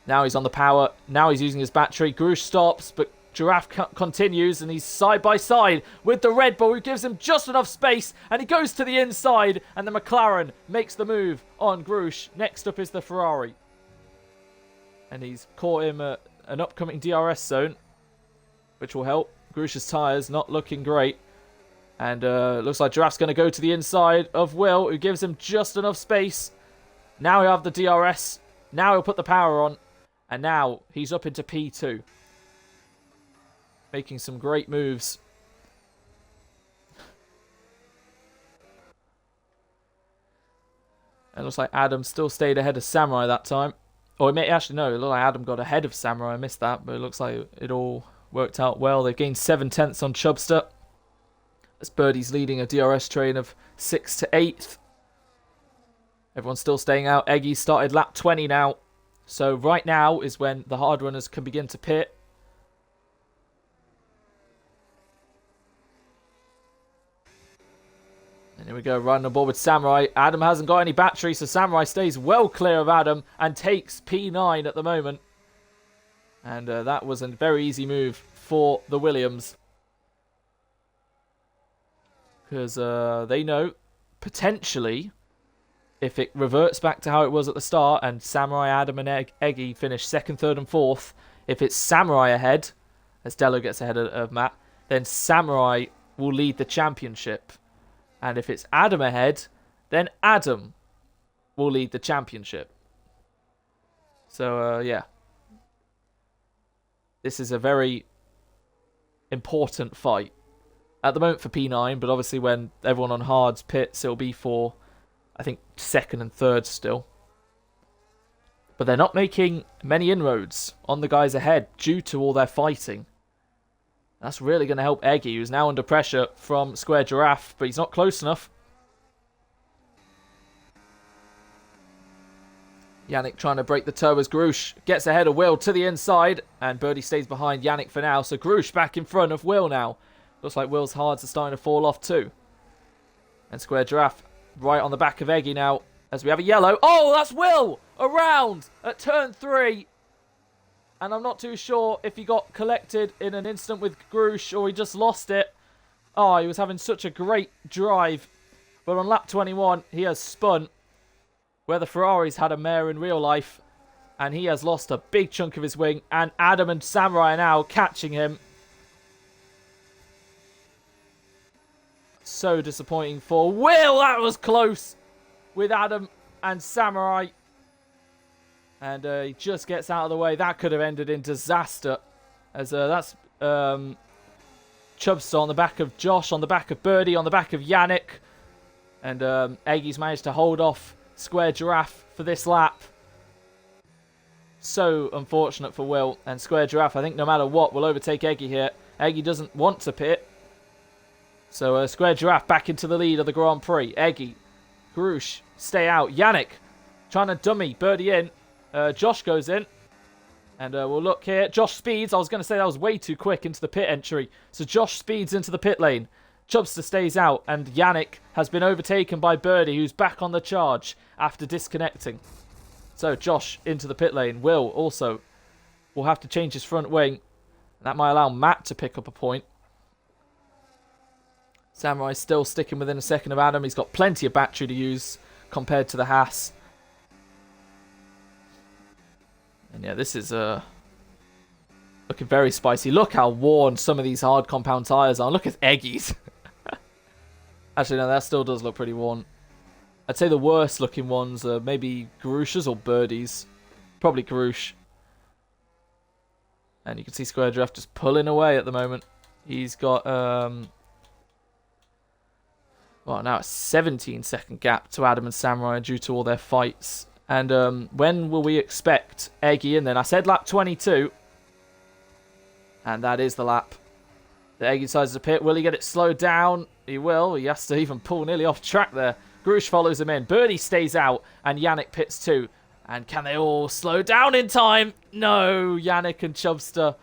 [SPEAKER 1] Now he's on the power. Now he's using his battery. Groosh stops, but Giraffe continues, and he's side by side with the Red Bull, who gives him just enough space, and he goes to the inside, and the McLaren makes the move on Groosh. Next up is the Ferrari. And he's caught him at an upcoming DRS zone, which will help. Groosh's tyres not looking great. And looks like Giraffe's going to go to the inside of Will, who gives him just enough space. Now he'll have the DRS. Now he'll put the power on. And now he's up into P2. Making some great moves. It looks like Adam still stayed ahead of Samurai that time. Or it may actually no, it looked like Adam got ahead of Samurai. I missed that, but it looks like it all worked out well. They've gained 7/10 on Chubster. As Birdie's leading a DRS train of 6th to 8th. Everyone's still staying out. Eggy started lap 20 now. So right now is when the hard runners can begin to pit. And here we go, riding on board with Samurai. Adam hasn't got any battery, so Samurai stays well clear of Adam and takes P9 at the moment. And that was a very easy move for the Williams. Because they know, potentially, if it reverts back to how it was at the start, and Samurai, Adam and Eggy finish 2nd, 3rd and 4th, if it's Samurai ahead, as Dello gets ahead of Matt, then Samurai will lead the championship. And if it's Adam ahead, then Adam will lead the championship. So, yeah. This is a very important fight. At the moment for P9, but obviously when everyone on hards pits, it'll be for, I think, 2nd and 3rd still. But they're not making many inroads on the guys ahead due to all their fighting. That's really going to help Eggy, who's now under pressure from Square Giraffe, but he's not close enough. Yannick trying to break the toe as Groosh gets ahead of Will to the inside, and Birdie stays behind Yannick for now, so Groosh back in front of Will now. Looks like Will's hards are starting to fall off too. And Square Giraffe right on the back of Eggy now, as we have a yellow. Oh, that's Will! Around at turn 3. And I'm not too sure if he got collected in an instant with Groosh or he just lost it. Oh, he was having such a great drive. But on lap 21, he has spun where the Ferraris had a mare in real life. And he has lost a big chunk of his wing. And Adam and Samurai are now catching him. So disappointing for Will. That was close with Adam and Samurai. And he just gets out of the way. That could have ended in disaster. As that's Chubster on the back of Josh, on the back of Birdie, on the back of Yannick. And Eggy's managed to hold off Square Giraffe for this lap. So unfortunate for Will. And Square Giraffe, I think no matter what, will overtake Eggy here. Eggy doesn't want to pit. So Square Giraffe back into the lead of the Grand Prix. Eggy, Garouche, stay out. Yannick trying to dummy Birdie in. Josh goes in. And we'll look here. Josh speeds. I was going to say that was way too quick into the pit entry. So Josh speeds into the pit lane. Chubster stays out. And Yannick has been overtaken by Birdie, who's back on the charge after disconnecting. So Josh into the pit lane. Will also will have to change his front wing. That might allow Matt to pick up a point. Samurai's still sticking within a second of Adam. He's got plenty of battery to use compared to the Haas. And yeah, this is looking very spicy. Look how worn some of these hard compound tyres are. Look at Eggy's. Actually, no, that still does look pretty worn. I'd say the worst looking ones are maybe Garouche's or Birdie's. Probably Garouche. And you can see Square Giraffe just pulling away at the moment. He's got, well, now a 17-second gap to Adam and Samurai due to all their fights. And when will we expect Eggy in then? I said lap 22. And that is the lap. The Eggy decides to pit. Will he get it slowed down? He will. He has to even pull nearly off track there. Garouche follows him in. Birdie stays out. And Yannick pits too. And can they all slow down in time? No. Yannick and Chubster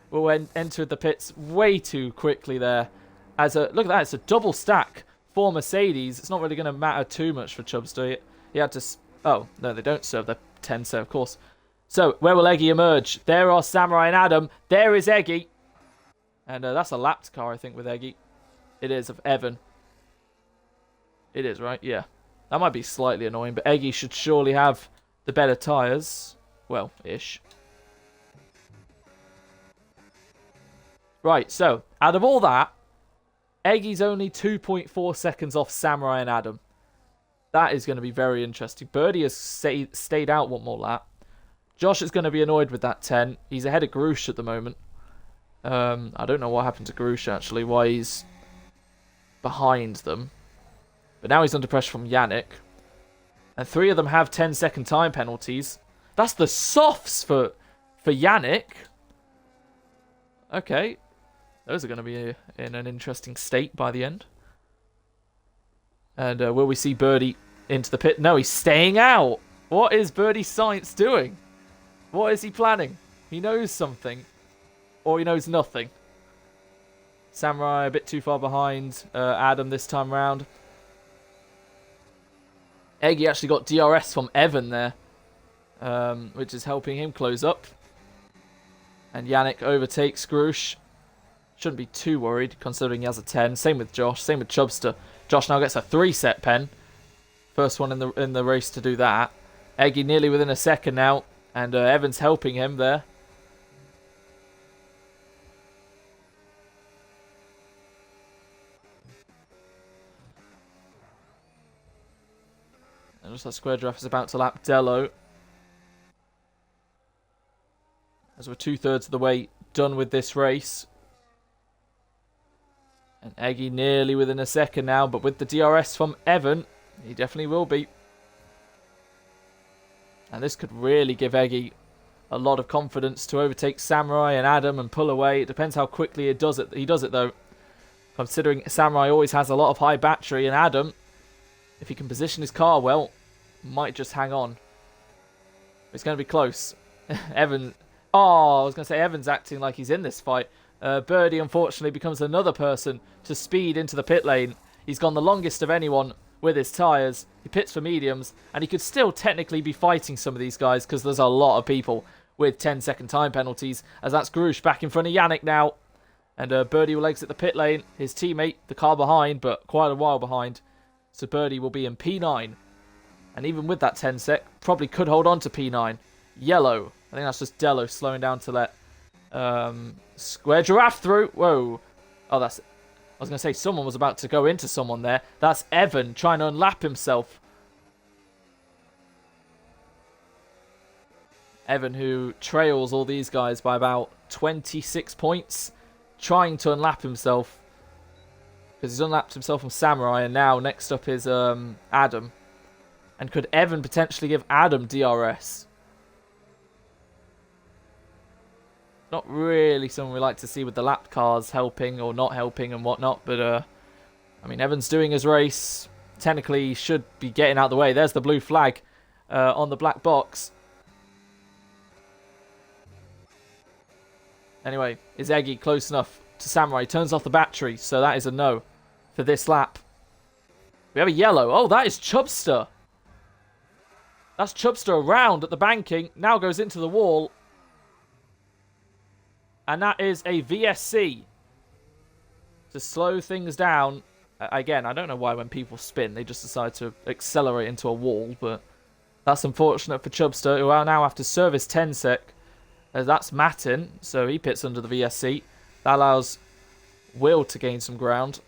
[SPEAKER 1] will enter the pits way too quickly there. Look at that. It's a double stack for Mercedes. It's not really going to matter too much for Chubster. He had to... Oh, no, they don't serve their 10, so of course. So, where will Eggy emerge? There are Samurai and Adam. There is Eggy. And that's a lapped car, I think, with Eggy. It is, of Evan. It is, right? Yeah. That might be slightly annoying, but Eggy should surely have the better tyres. Well, ish. Right, so, out of all that, Eggy's only 2.4 seconds off Samurai and Adam. That is going to be very interesting. Birdie has stayed out one more lap. Josh is going to be annoyed with that 10. He's ahead of Garouche at the moment. I don't know what happened to Garouche, actually, why he's behind them. But now he's under pressure from Yannick. And 3 of them have 10-second time penalties. That's the softs for Yannick. Okay. Those are going to be in an interesting state by the end. And will we see Birdie into the pit? No, he's staying out. What is Birdie Science doing? What is he planning? He knows something. Or he knows nothing. Samurai a bit too far behind Adam this time round. Eggy actually got DRS from Evan there. Which is helping him close up. And Yannick overtakes Garouche. Shouldn't be too worried considering he has a 10. Same with Josh. Same with Chubster. Josh now gets a 3-set pen. First one in the race to do that. Eggy nearly within a second now. And Evan's helping him there. And looks like Square Giraffe is about to lap Dello. As we're 2/3 of the way done with this race. And Eggy nearly within a second now, but with the DRS from Evan, he definitely will be. And this could really give Eggy a lot of confidence to overtake Samurai and Adam and pull away. It depends how quickly he does it though. Considering Samurai always has a lot of high battery, and Adam, if he can position his car well, might just hang on. It's going to be close. Evan... Oh, I was going to say Evan's acting like he's in this fight. Birdie, unfortunately, becomes another person to speed into the pit lane. He's gone the longest of anyone with his tyres. He pits for mediums, and he could still technically be fighting some of these guys because there's a lot of people with 10-second time penalties, as that's Garouche back in front of Yannick now. And Birdie will exit the pit lane. His teammate, the car behind, but quite a while behind. So Birdie will be in P9. And even with that 10 sec, probably could hold on to P9. Yellow. I think that's just Dello slowing down to let Square Giraffe through. Whoa. Oh, that's... I was going to say someone was about to go into someone there. That's Evan trying to unlap himself. Evan, who trails all these guys by about 26 points, trying to unlap himself. Because he's unlapped himself from Samurai, and now next up is Adam. And could Evan potentially give Adam DRS? Not really something we like to see with the lap cars helping or not helping and whatnot, but I mean, Evan's doing his race. Technically, he should be getting out of the way. There's the blue flag on the black box. Anyway, is Eggy close enough to Samurai? He turns off the battery, so that is a no for this lap. We have a yellow. Oh, that is Chubster. That's Chubster around at the banking. Now goes into the wall. And that is a VSC. To slow things down. Again, I don't know why when people spin, they just decide to accelerate into a wall. But that's unfortunate for Chubster, who now have to service 10 sec. That's Matin, so he pits under the VSC. That allows Will to gain some ground.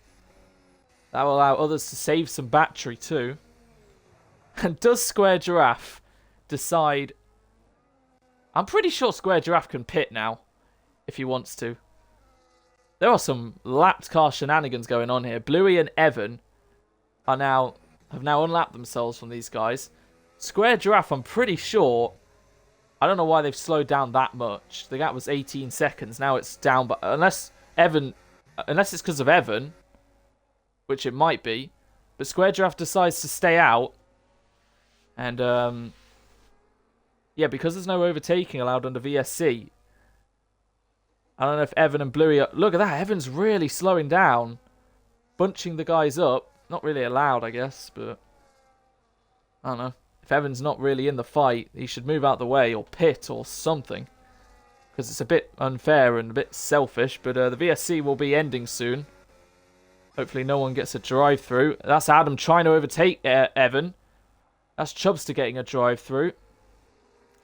[SPEAKER 1] That will allow others to save some battery too. And does Square Giraffe decide... I'm pretty sure Square Giraffe can pit now, if he wants to. There are some lapped car shenanigans going on here. Bluey and Evan have now unlapped themselves from these guys. Square Giraffe, I'm pretty sure... I don't know why they've slowed down that much. The gap was 18 seconds. Now it's down, but unless it's because of Evan, which it might be. But Square Giraffe decides to stay out. And, yeah, because there's no overtaking allowed under VSC. I don't know if Evan and Bluey are... Look at that. Evan's really slowing down. Bunching the guys up. Not really allowed, I guess, but... I don't know. If Evan's not really in the fight, he should move out the way or pit or something. Because it's a bit unfair and a bit selfish. But the VSC will be ending soon. Hopefully no one gets a drive through. That's Adam trying to overtake Evan. That's Chubster getting a drive through.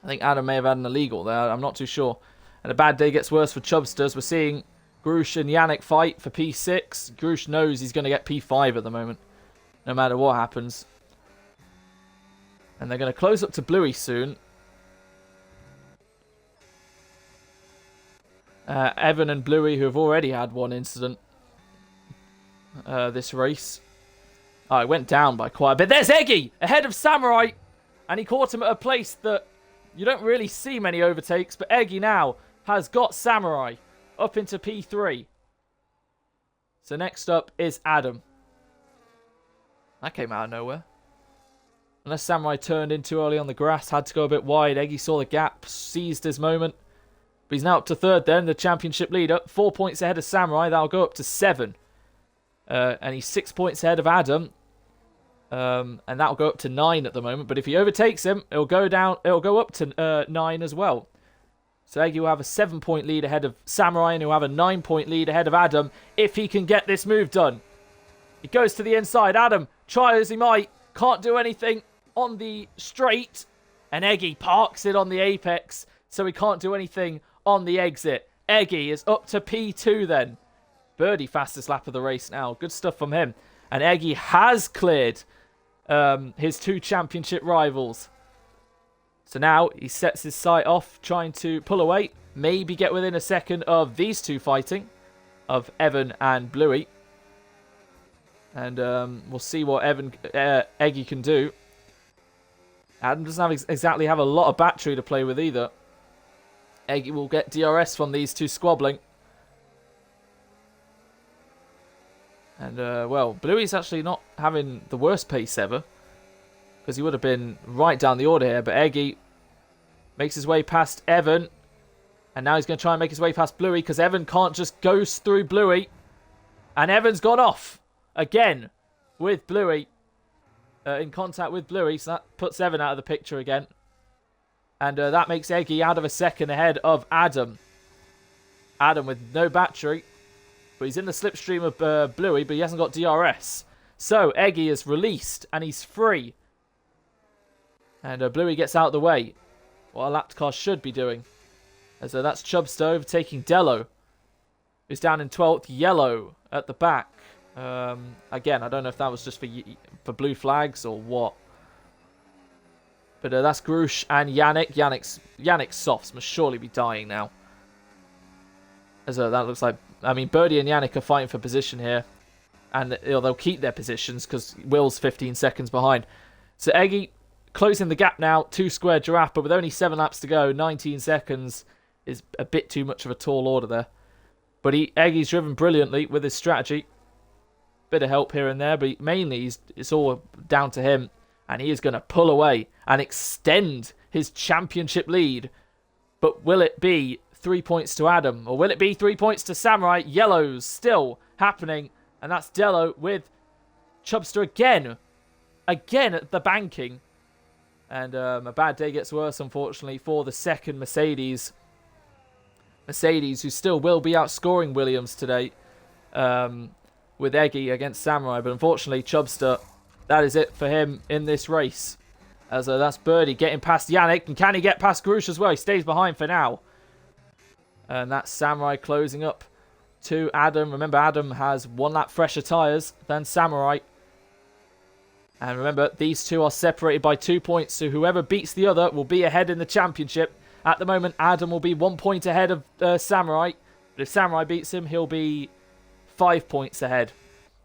[SPEAKER 1] I think Adam may have had an illegal there. I'm not too sure. And a bad day gets worse for Chubsters. We're seeing Grush and Yannick fight for P6. Grush knows he's going to get P5 at the moment. No matter what happens. And they're going to close up to Bluey soon. Evan and Bluey, who have already had one incident this race. Oh, it went down by quite a bit. There's Eggy ahead of Samurai. And he caught him at a place that you don't really see many overtakes. But Eggy now has got Samurai up into P3. So next up is Adam. That came out of nowhere. Unless Samurai turned in too early on the grass, had to go a bit wide. Eggy saw the gap, seized his moment. But he's now up to third then, the championship leader. 4 points ahead of Samurai. That'll go up to 7. And he's 6 points ahead of Adam. And that'll go up to 9 at the moment. But if he overtakes him, it'll go down. It'll go up to 9 as well. So Eggy will have a 7-point lead ahead of Samurai, and he'll have a 9-point lead ahead of Adam if he can get this move done. He goes to the inside. Adam, try as he might, can't do anything on the straight, and Eggy parks it on the apex, so he can't do anything on the exit. Eggy is up to P2 then. Birdie fastest lap of the race now. Good stuff from him. And Eggy has cleared his 2 championship rivals. So now he sets his sight off, trying to pull away. Maybe get within a second of these two fighting, of Evan and Bluey. And we'll see what Eggy can do. Adam doesn't exactly have a lot of battery to play with either. Eggy will get DRS from these two squabbling. And, well, Bluey's actually not having the worst pace ever. Because he would have been right down the order here. But Eggy makes his way past Evan. And now he's going to try and make his way past Bluey. Because Evan can't just go through Bluey. And Evan's gone off again with Bluey. In contact with Bluey. So that puts Evan out of the picture again. And that makes Eggy out of a second ahead of Adam. Adam with no battery. But he's in the slipstream of Bluey, but he hasn't got DRS. So Eggy is released and he's free. And Bluey gets out of the way. What a lapped car should be doing. As that's Chubster overtaking Dello, who's down in 12th. Yellow at the back. Again, I don't know if that was just for blue flags or what. But that's Grush and Yannick. Yannick's softs must surely be dying now. As that looks like... I mean, Birdie and Yannick are fighting for position here. And they'll keep their positions because Will's 15 seconds behind. So Eggy closing the gap now to Square Giraffe. But with only 7 laps to go, 19 seconds is a bit too much of a tall order there. But Eggy's driven brilliantly with his strategy. Bit of help here and there. But mainly, it's all down to him. And he is going to pull away and extend his championship lead. But will it be 3 points to Adam? Or will it be 3 points to Samurai? Yellows still happening. And that's Dello with Chubster again. Again at the banking. And a bad day gets worse, unfortunately, for the second Mercedes. Mercedes, who still will be outscoring Williams today. With Eggy against Samurai. But unfortunately, Chubster... that is it for him in this race. As that's Birdie getting past Yannick. And can he get past Grush as well? He stays behind for now. And that's Samurai closing up to Adam. Remember, Adam has 1 lap fresher tyres than Samurai. And remember, these two are separated by 2 points. So whoever beats the other will be ahead in the championship. At the moment, Adam will be 1 point ahead of Samurai. But if Samurai beats him, he'll be 5 points ahead.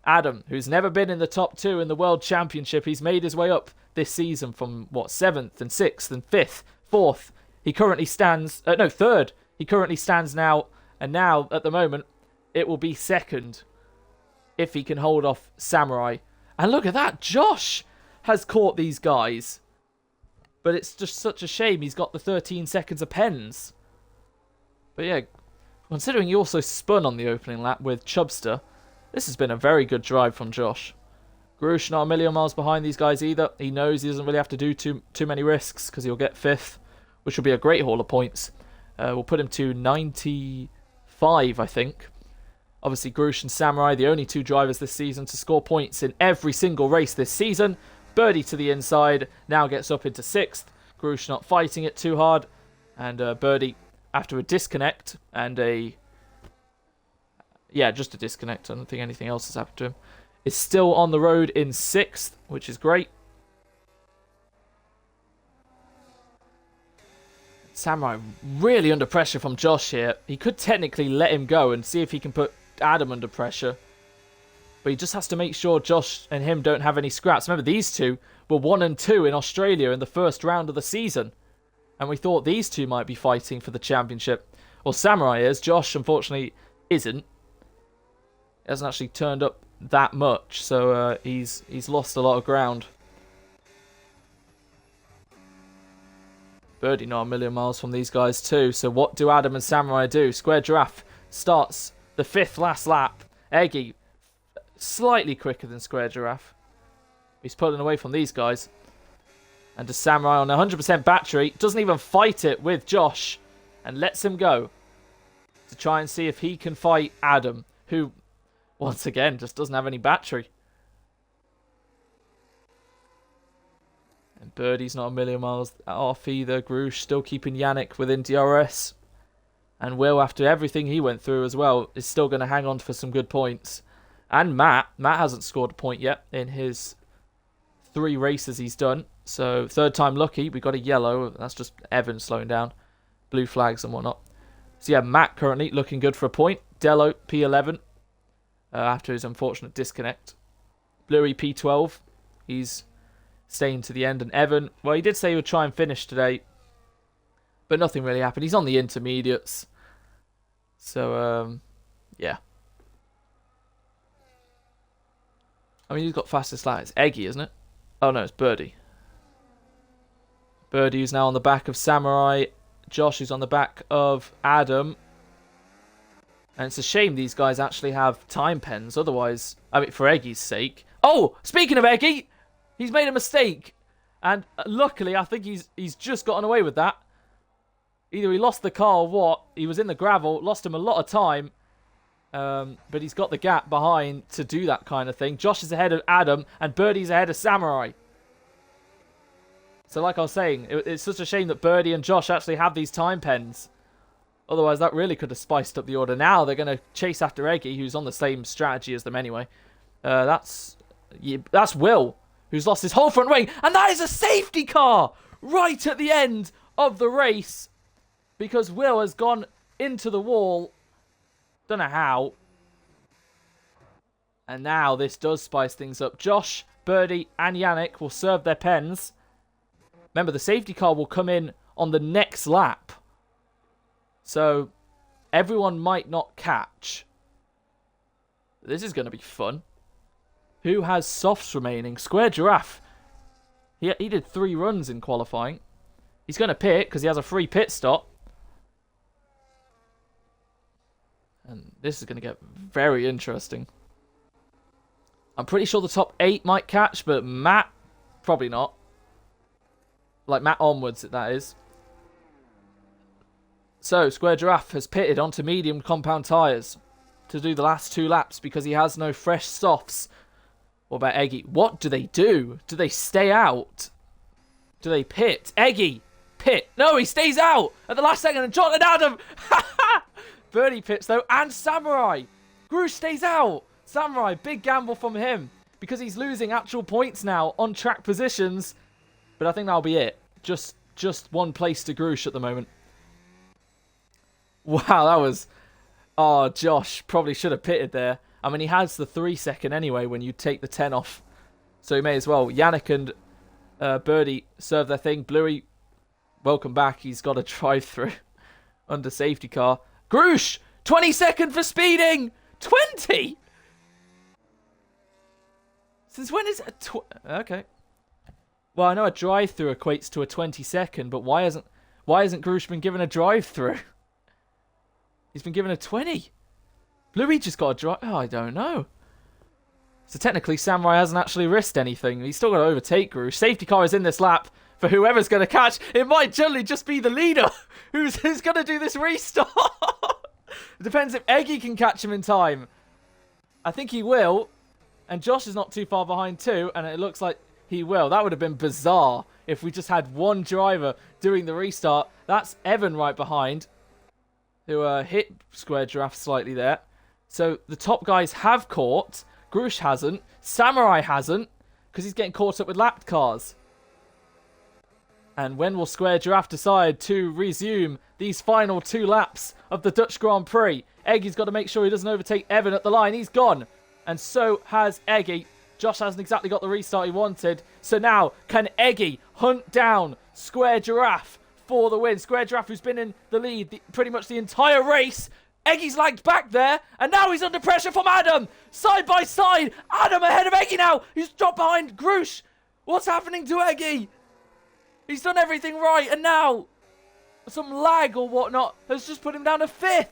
[SPEAKER 1] Adam, who's never been in the top 2 in the World Championship, he's made his way up this season from, 7th and 6th and 5th, 4th. He currently stands... 3rd. He currently stands now. And now, at the moment, it will be 2nd if he can hold off Samurai. And look at that. Josh has caught these guys. But it's just such a shame he's got the 13 seconds of pens. But yeah, considering he also spun on the opening lap with Chubster... this has been a very good drive from Josh. Grush not a million miles behind these guys either. He knows he doesn't really have to do too many risks because he'll get 5th, which will be a great haul of points. We'll put him to 95, I think. Obviously, Grush and Samurai, the only 2 drivers this season to score points in every single race this season. Birdie to the inside, now gets up into 6th. Grush not fighting it too hard. And Birdie, after a disconnect and a... yeah, just a disconnect. I don't think anything else has happened to him. Is still on the road in 6th, which is great. Samurai really under pressure from Josh here. He could technically let him go and see if he can put Adam under pressure. But he just has to make sure Josh and him don't have any scraps. Remember, these two were 1 and 2 in Australia in the first round of the season. And we thought these two might be fighting for the championship. Well, Samurai is. Josh, unfortunately, isn't. Hasn't actually turned up that much, so he's lost a lot of ground. Birdie not a million miles from these guys too, so what do Adam and Samurai do? Square Giraffe starts the 5th last lap. Eggy slightly quicker than Square Giraffe. He's pulling away from these guys. And to Samurai on 100% battery, doesn't even fight it with Josh and lets him go to try and see if he can fight Adam, who once again just doesn't have any battery. And Birdie's not a million miles off either. Grush still keeping Yannick within DRS. And Will, after everything he went through as well, is still going to hang on for some good points. And Matt hasn't scored a point yet in his 3 races he's done. So 3rd time lucky. We got a yellow. That's just Evan slowing down. Blue flags and whatnot. So yeah, Matt currently looking good for a point. Dello P11 after his unfortunate disconnect. Bluey P12. He's staying to the end. And Evan, well, he did say he would try and finish today, but nothing really happened. He's on the intermediates. So, yeah. I mean, he's got fastest lap. It's Eggy, isn't it? Oh, no, it's Birdie. Birdie who's now on the back of Samurai. Josh who's on the back of Adam. And it's a shame these guys actually have time pens. Otherwise, I mean, for Eggy's sake. Oh, speaking of Eggy, he's made a mistake. And luckily, I think he's just gotten away with that. Either he lost the car or what. He was in the gravel, lost him a lot of time. But he's got the gap behind to do that kind of thing. Josh is ahead of Adam, and Birdie's ahead of Samurai. So like I was saying, it's such a shame that Birdie and Josh actually have these time pens. Otherwise, that really could have spiced up the order. Now they're going to chase after Eggy, who's on the same strategy as them anyway. That's Will, who's lost his whole front wing. And that is a safety car! right at the end of the race because Will has gone into the wall. Don't know how. And now this does spice things up. Josh, Birdie and Yannick will serve their pens. Remember, the safety car will come in on the next lap. So everyone might not catch. This is going to be fun. Who has softs remaining? Square Giraffe. He did 3 runs in qualifying. He's going to pit because he has a free pit stop. And this is going to get very interesting. I'm pretty sure the top 8 might catch, but Matt, probably not. Like Matt onwards, that is. So, Square Giraffe has pitted onto medium compound tyres to do the last 2 laps because he has no fresh softs. What about Eggy? What do they do? Do they stay out? Do they pit? Eggy, pit. No, he stays out at the last second. And John and Adam. Birdie pits though. And Samurai. Grush stays out. Samurai, big gamble from him. Because he's losing actual points now on track positions. But I think that'll be it. Just 1 place to Grush at the moment. Wow, that was... Oh, Josh probably should have pitted there. I mean, he has the 3 second anyway when you take the 10 off. So he may as well. Yannick and Birdie serve their thing. Bluey, welcome back. He's got a drive-through under safety car. Grush, 22nd for speeding. 20? Since when is it okay. Well, I know a drive-through equates to a 22nd, but why hasn't Grush been given a drive-through? He's been given a 20. Bluey just got a drive. Oh, I don't know. So technically, Samurai hasn't actually risked anything. He's still got to overtake Grush. Safety car is in this lap for whoever's going to catch. It might generally just be the leader who's going to do this restart. It depends if Eggy can catch him in time. I think he will. And Josh is not too far behind too. And it looks like he will. That would have been bizarre if we just had one driver doing the restart. That's Evan right behind, who hit Square Giraffe slightly there. So the top guys have caught. Grush hasn't. Samurai hasn't, because he's getting caught up with lapped cars. And when will Square Giraffe decide to resume these final 2 laps of the Dutch Grand Prix? Eggy's got to make sure he doesn't overtake Evan at the line. He's gone. And so has Eggy. Josh hasn't exactly got the restart he wanted. So now, can Eggy hunt down Square Giraffe for the win? Square Giraffe, who's been in the lead pretty much the entire race. Eggy's lagged back there, and now he's under pressure from Adam. Side by side, Adam ahead of Eggy now. He's dropped behind Grush. What's happening to Eggy? He's done everything right, and now some lag or whatnot has just put him down to 5th.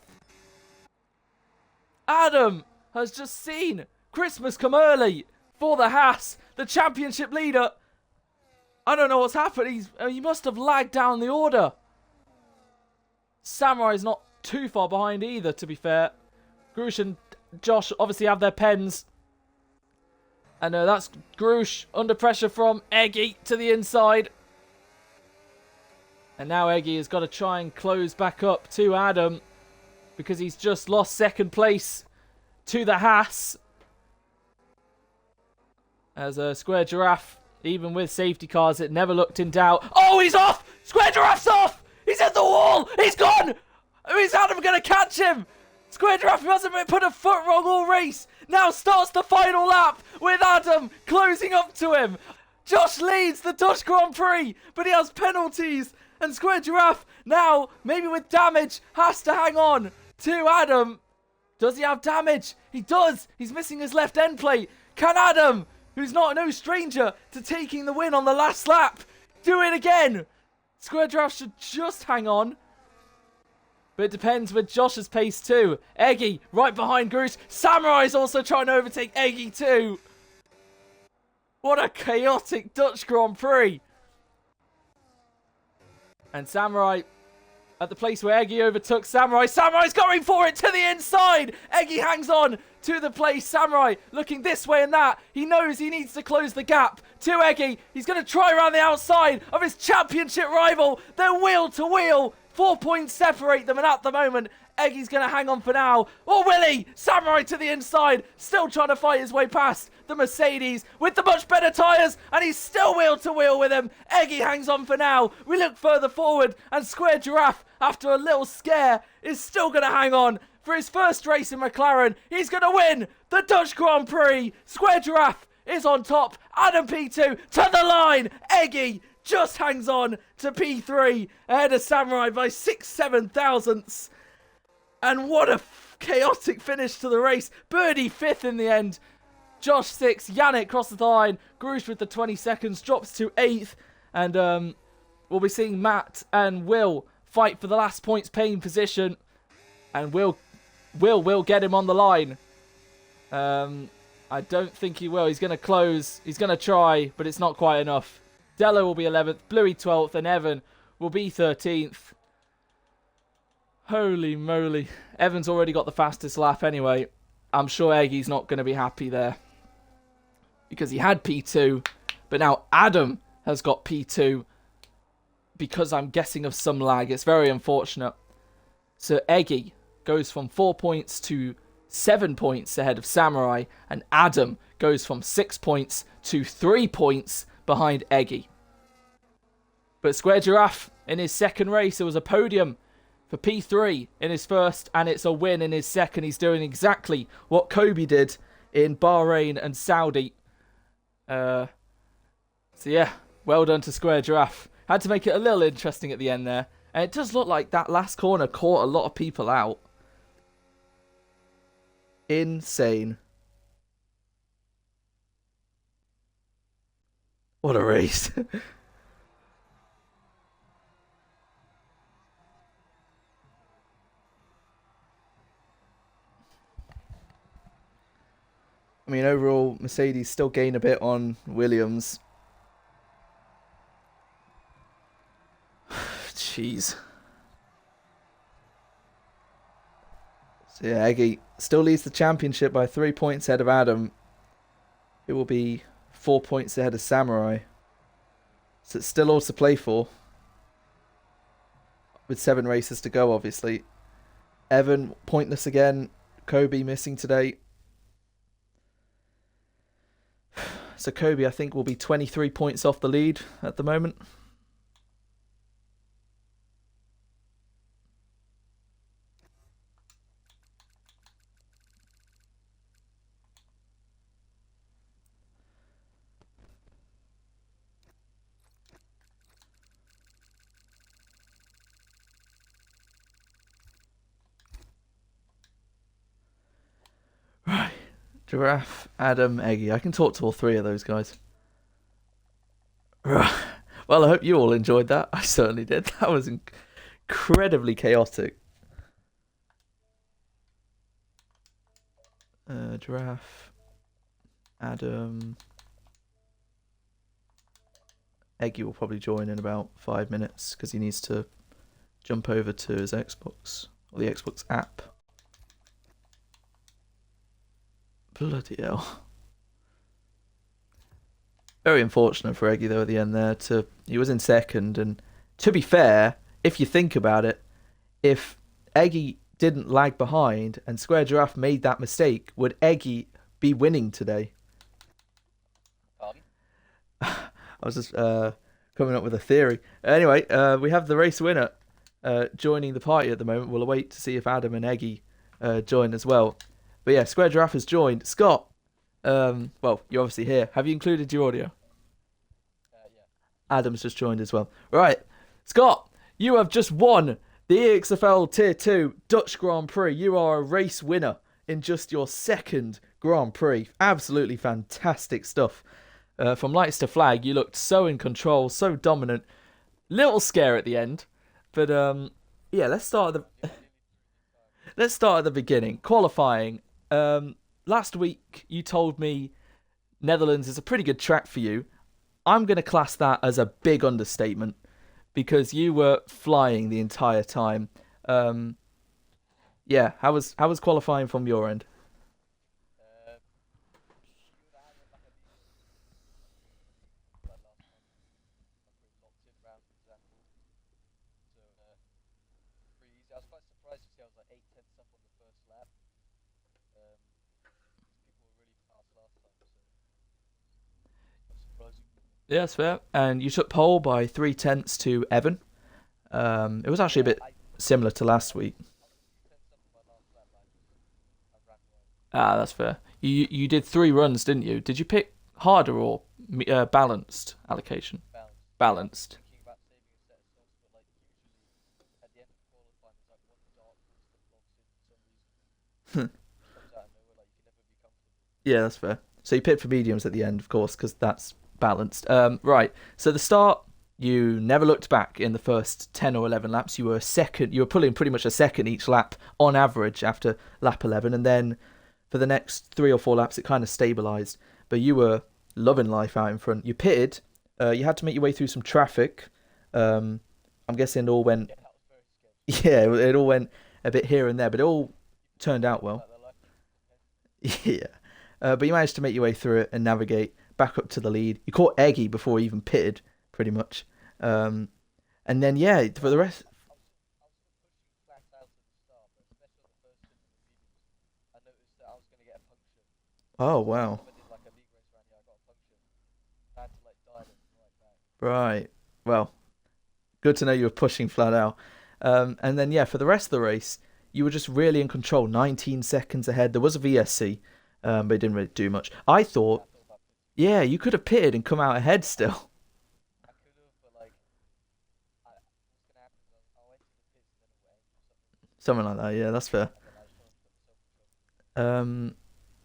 [SPEAKER 1] Adam has just seen Christmas come early for the Haas, the championship leader. I don't know what's happened. He must have lagged down the order. Samurai's not too far behind either, to be fair. Grush and Josh obviously have their pens. And that's Grush under pressure from Eggy to the inside. And now Eggy has got to try and close back up to Adam, because he's just lost 2nd place to the Haas. As a Square Giraffe, even with safety cars, it never looked in doubt. Oh, he's off! Square Giraffe's off! He's at the wall! He's gone! Is Adam going to catch him? Square Giraffe, who hasn't put a foot wrong all race, now starts the final lap with Adam closing up to him. Josh leads the Dutch Grand Prix, but he has penalties. And Square Giraffe now, maybe with damage, has to hang on to Adam. Does he have damage? He does. He's missing his left end plate. Can Adam, who's no stranger to taking the win on the last lap, do it again? Square Giraffe should just hang on. But it depends with Josh's pace too. Eggy right behind Grush. Samurai's also trying to overtake Eggy too. What a chaotic Dutch Grand Prix. And Samurai at the place where Eggy overtook Samurai. Samurai's going for it to the inside. Eggy hangs on to the place. Samurai looking this way and that. He knows he needs to close the gap to Eggy. He's going to try around the outside of his championship rival. They're wheel to wheel. 4 points separate them, and at the moment, Eggy's going to hang on for now. Or will he? Samurai to the inside, still trying to fight his way past the Mercedes with the much better tyres, and he's still wheel to wheel with him. Eggy hangs on for now. We look further forward, and Square Giraffe, after a little scare, is still going to hang on. For his first race in McLaren, he's going to win the Dutch Grand Prix. Square Giraffe is on top. Adam P2 to the line. Eggy just hangs on to P3 ahead of Samurai by 6-7 thousandths. And what a chaotic finish to the race. Birdie 5th in the end. Josh 6th. Yannick crosses the line. Grush with the 20 seconds drops to 8th. And we'll be seeing Matt and Will fight for the last points paying position. And Will get him on the line. I don't think he will. He's going to close. He's going to try, but it's not quite enough. Dello will be 11th, Bluey 12th, and Evan will be 13th. Holy moly. Evan's already got the fastest lap anyway. I'm sure Eggy's not going to be happy there. Because he had P2, but now Adam has got P2. Because I'm guessing of some lag. It's very unfortunate. So Eggy goes from 4 points to 7 points ahead of Samurai, and Adam goes from 6 points to 3 points behind Eggy. But Square Giraffe, in his second race, it was a podium for P3 in his first, and it's a win in his second. He's doing exactly what Kobe did in Bahrain and Saudi. So yeah, well done to Square Giraffe. Had to make it a little interesting at the end there. And it does look like that last corner caught a lot of people out. Insane. What a race. I mean, overall, Mercedes still gain a bit on Williams. Jeez. So yeah, Eggy still leads the championship by 3 points ahead of Adam. It will be 4 points ahead of Samurai. So it's still all to play for. With 7 races to go, obviously. Evan, pointless again. Kobe missing today. So Kobe, I think, will be 23 points off the lead at the moment. Right. Giraffe, Adam, Eggy. I can talk to all 3 of those guys. Right. Well, I hope you all enjoyed that. I certainly did. That was incredibly chaotic. Giraffe, Adam. Eggy will probably join in about 5 minutes because he needs to jump over to his Xbox or the Xbox app. Bloody hell. Very unfortunate for Eggy though at the end there. He was in second, and to be fair, if you think about it, if Eggy didn't lag behind and Square Giraffe made that mistake, would Eggy be winning today? I was just coming up with a theory. Anyway, we have the race winner joining the party at the moment. We'll await to see if Adam and Eggy join as well. But yeah, Square Giraffe has joined. Scott, well, you're obviously here. Have you included your audio?
[SPEAKER 2] Yeah.
[SPEAKER 1] Adam's just joined as well. Right, Scott, you have just won the EXFL Tier 2 Dutch Grand Prix. You are a race winner in just your second Grand Prix. Absolutely fantastic stuff. From lights to flag, you looked so in control, so dominant. Little scare at the end. But yeah, let's start at the beginning. Qualifying. Last week, you told me Netherlands is a pretty good track for you. I'm going to class that as a big understatement because you were flying the entire time. Yeah, how was qualifying from your end?
[SPEAKER 2] I was quite surprised to see I was like 8 tenths up on the first lap. People were really fast last time, so
[SPEAKER 1] Yeah, that's fair. And you took pole by 3/10 to Evan. It was actually a
[SPEAKER 2] Yeah,
[SPEAKER 1] bit similar to last week.
[SPEAKER 2] I was 2 tenths up on my last lap, but I ran away.
[SPEAKER 1] Ah, that's fair. You did 3 runs, didn't you? Did you pick harder or balanced allocation?
[SPEAKER 2] Balanced. Yeah, I was
[SPEAKER 1] Balanced.
[SPEAKER 2] thinking about saving a set of softs, but like usually at the end of qualifying, there's like one dark horse that blocks in for some reason. Just comes out of nowhere, like you can never be comfortable.
[SPEAKER 1] Yeah, that's fair. So you picked for mediums at the end, of course, because that's balanced. Right. So the start, you never looked back in the first 10 or 11 laps. You were second. You were pulling pretty much a second each lap on average after lap 11, and then for the next 3 or 4 laps, it kind of stabilized. But you were loving life out in front. You pitted. You had to make your way through some traffic. Um, I'm guessing it all went.
[SPEAKER 2] Yeah, that was very sketchy.
[SPEAKER 1] Yeah, it all went a bit here and there, but it all
[SPEAKER 2] People
[SPEAKER 1] turned out
[SPEAKER 2] pretending
[SPEAKER 1] well.
[SPEAKER 2] like they're lucky. Okay.
[SPEAKER 1] Yeah. But you managed to make your way through it and navigate back up to the lead. You caught Eggy before he even pitted, pretty much. Um, and then, yeah, for
[SPEAKER 2] Yeah,
[SPEAKER 1] the rest.
[SPEAKER 2] I was sort of pushing flat out at the start, but especially on the first stint in the mediums, I noticed that I was going to get a puncture.
[SPEAKER 1] Oh,
[SPEAKER 2] So every
[SPEAKER 1] wow.
[SPEAKER 2] time I did like a league race around here, I got a puncture. I had to like dial it right back.
[SPEAKER 1] Right. Well, good to know you were pushing flat out. And then, yeah, for the rest of the race, you were just really in control, 19 seconds ahead. There was a VSC, but it didn't really do much. I
[SPEAKER 2] Yeah,
[SPEAKER 1] thought,
[SPEAKER 2] I thought about pitting.
[SPEAKER 1] yeah, you could have pitted and come out ahead still.
[SPEAKER 2] I could have, but like, what's going to happen is I'll enter the pits and then it will end or something.
[SPEAKER 1] Something like that. Yeah, that's fair.
[SPEAKER 2] And then I just want to put myself in trouble.
[SPEAKER 1] Um,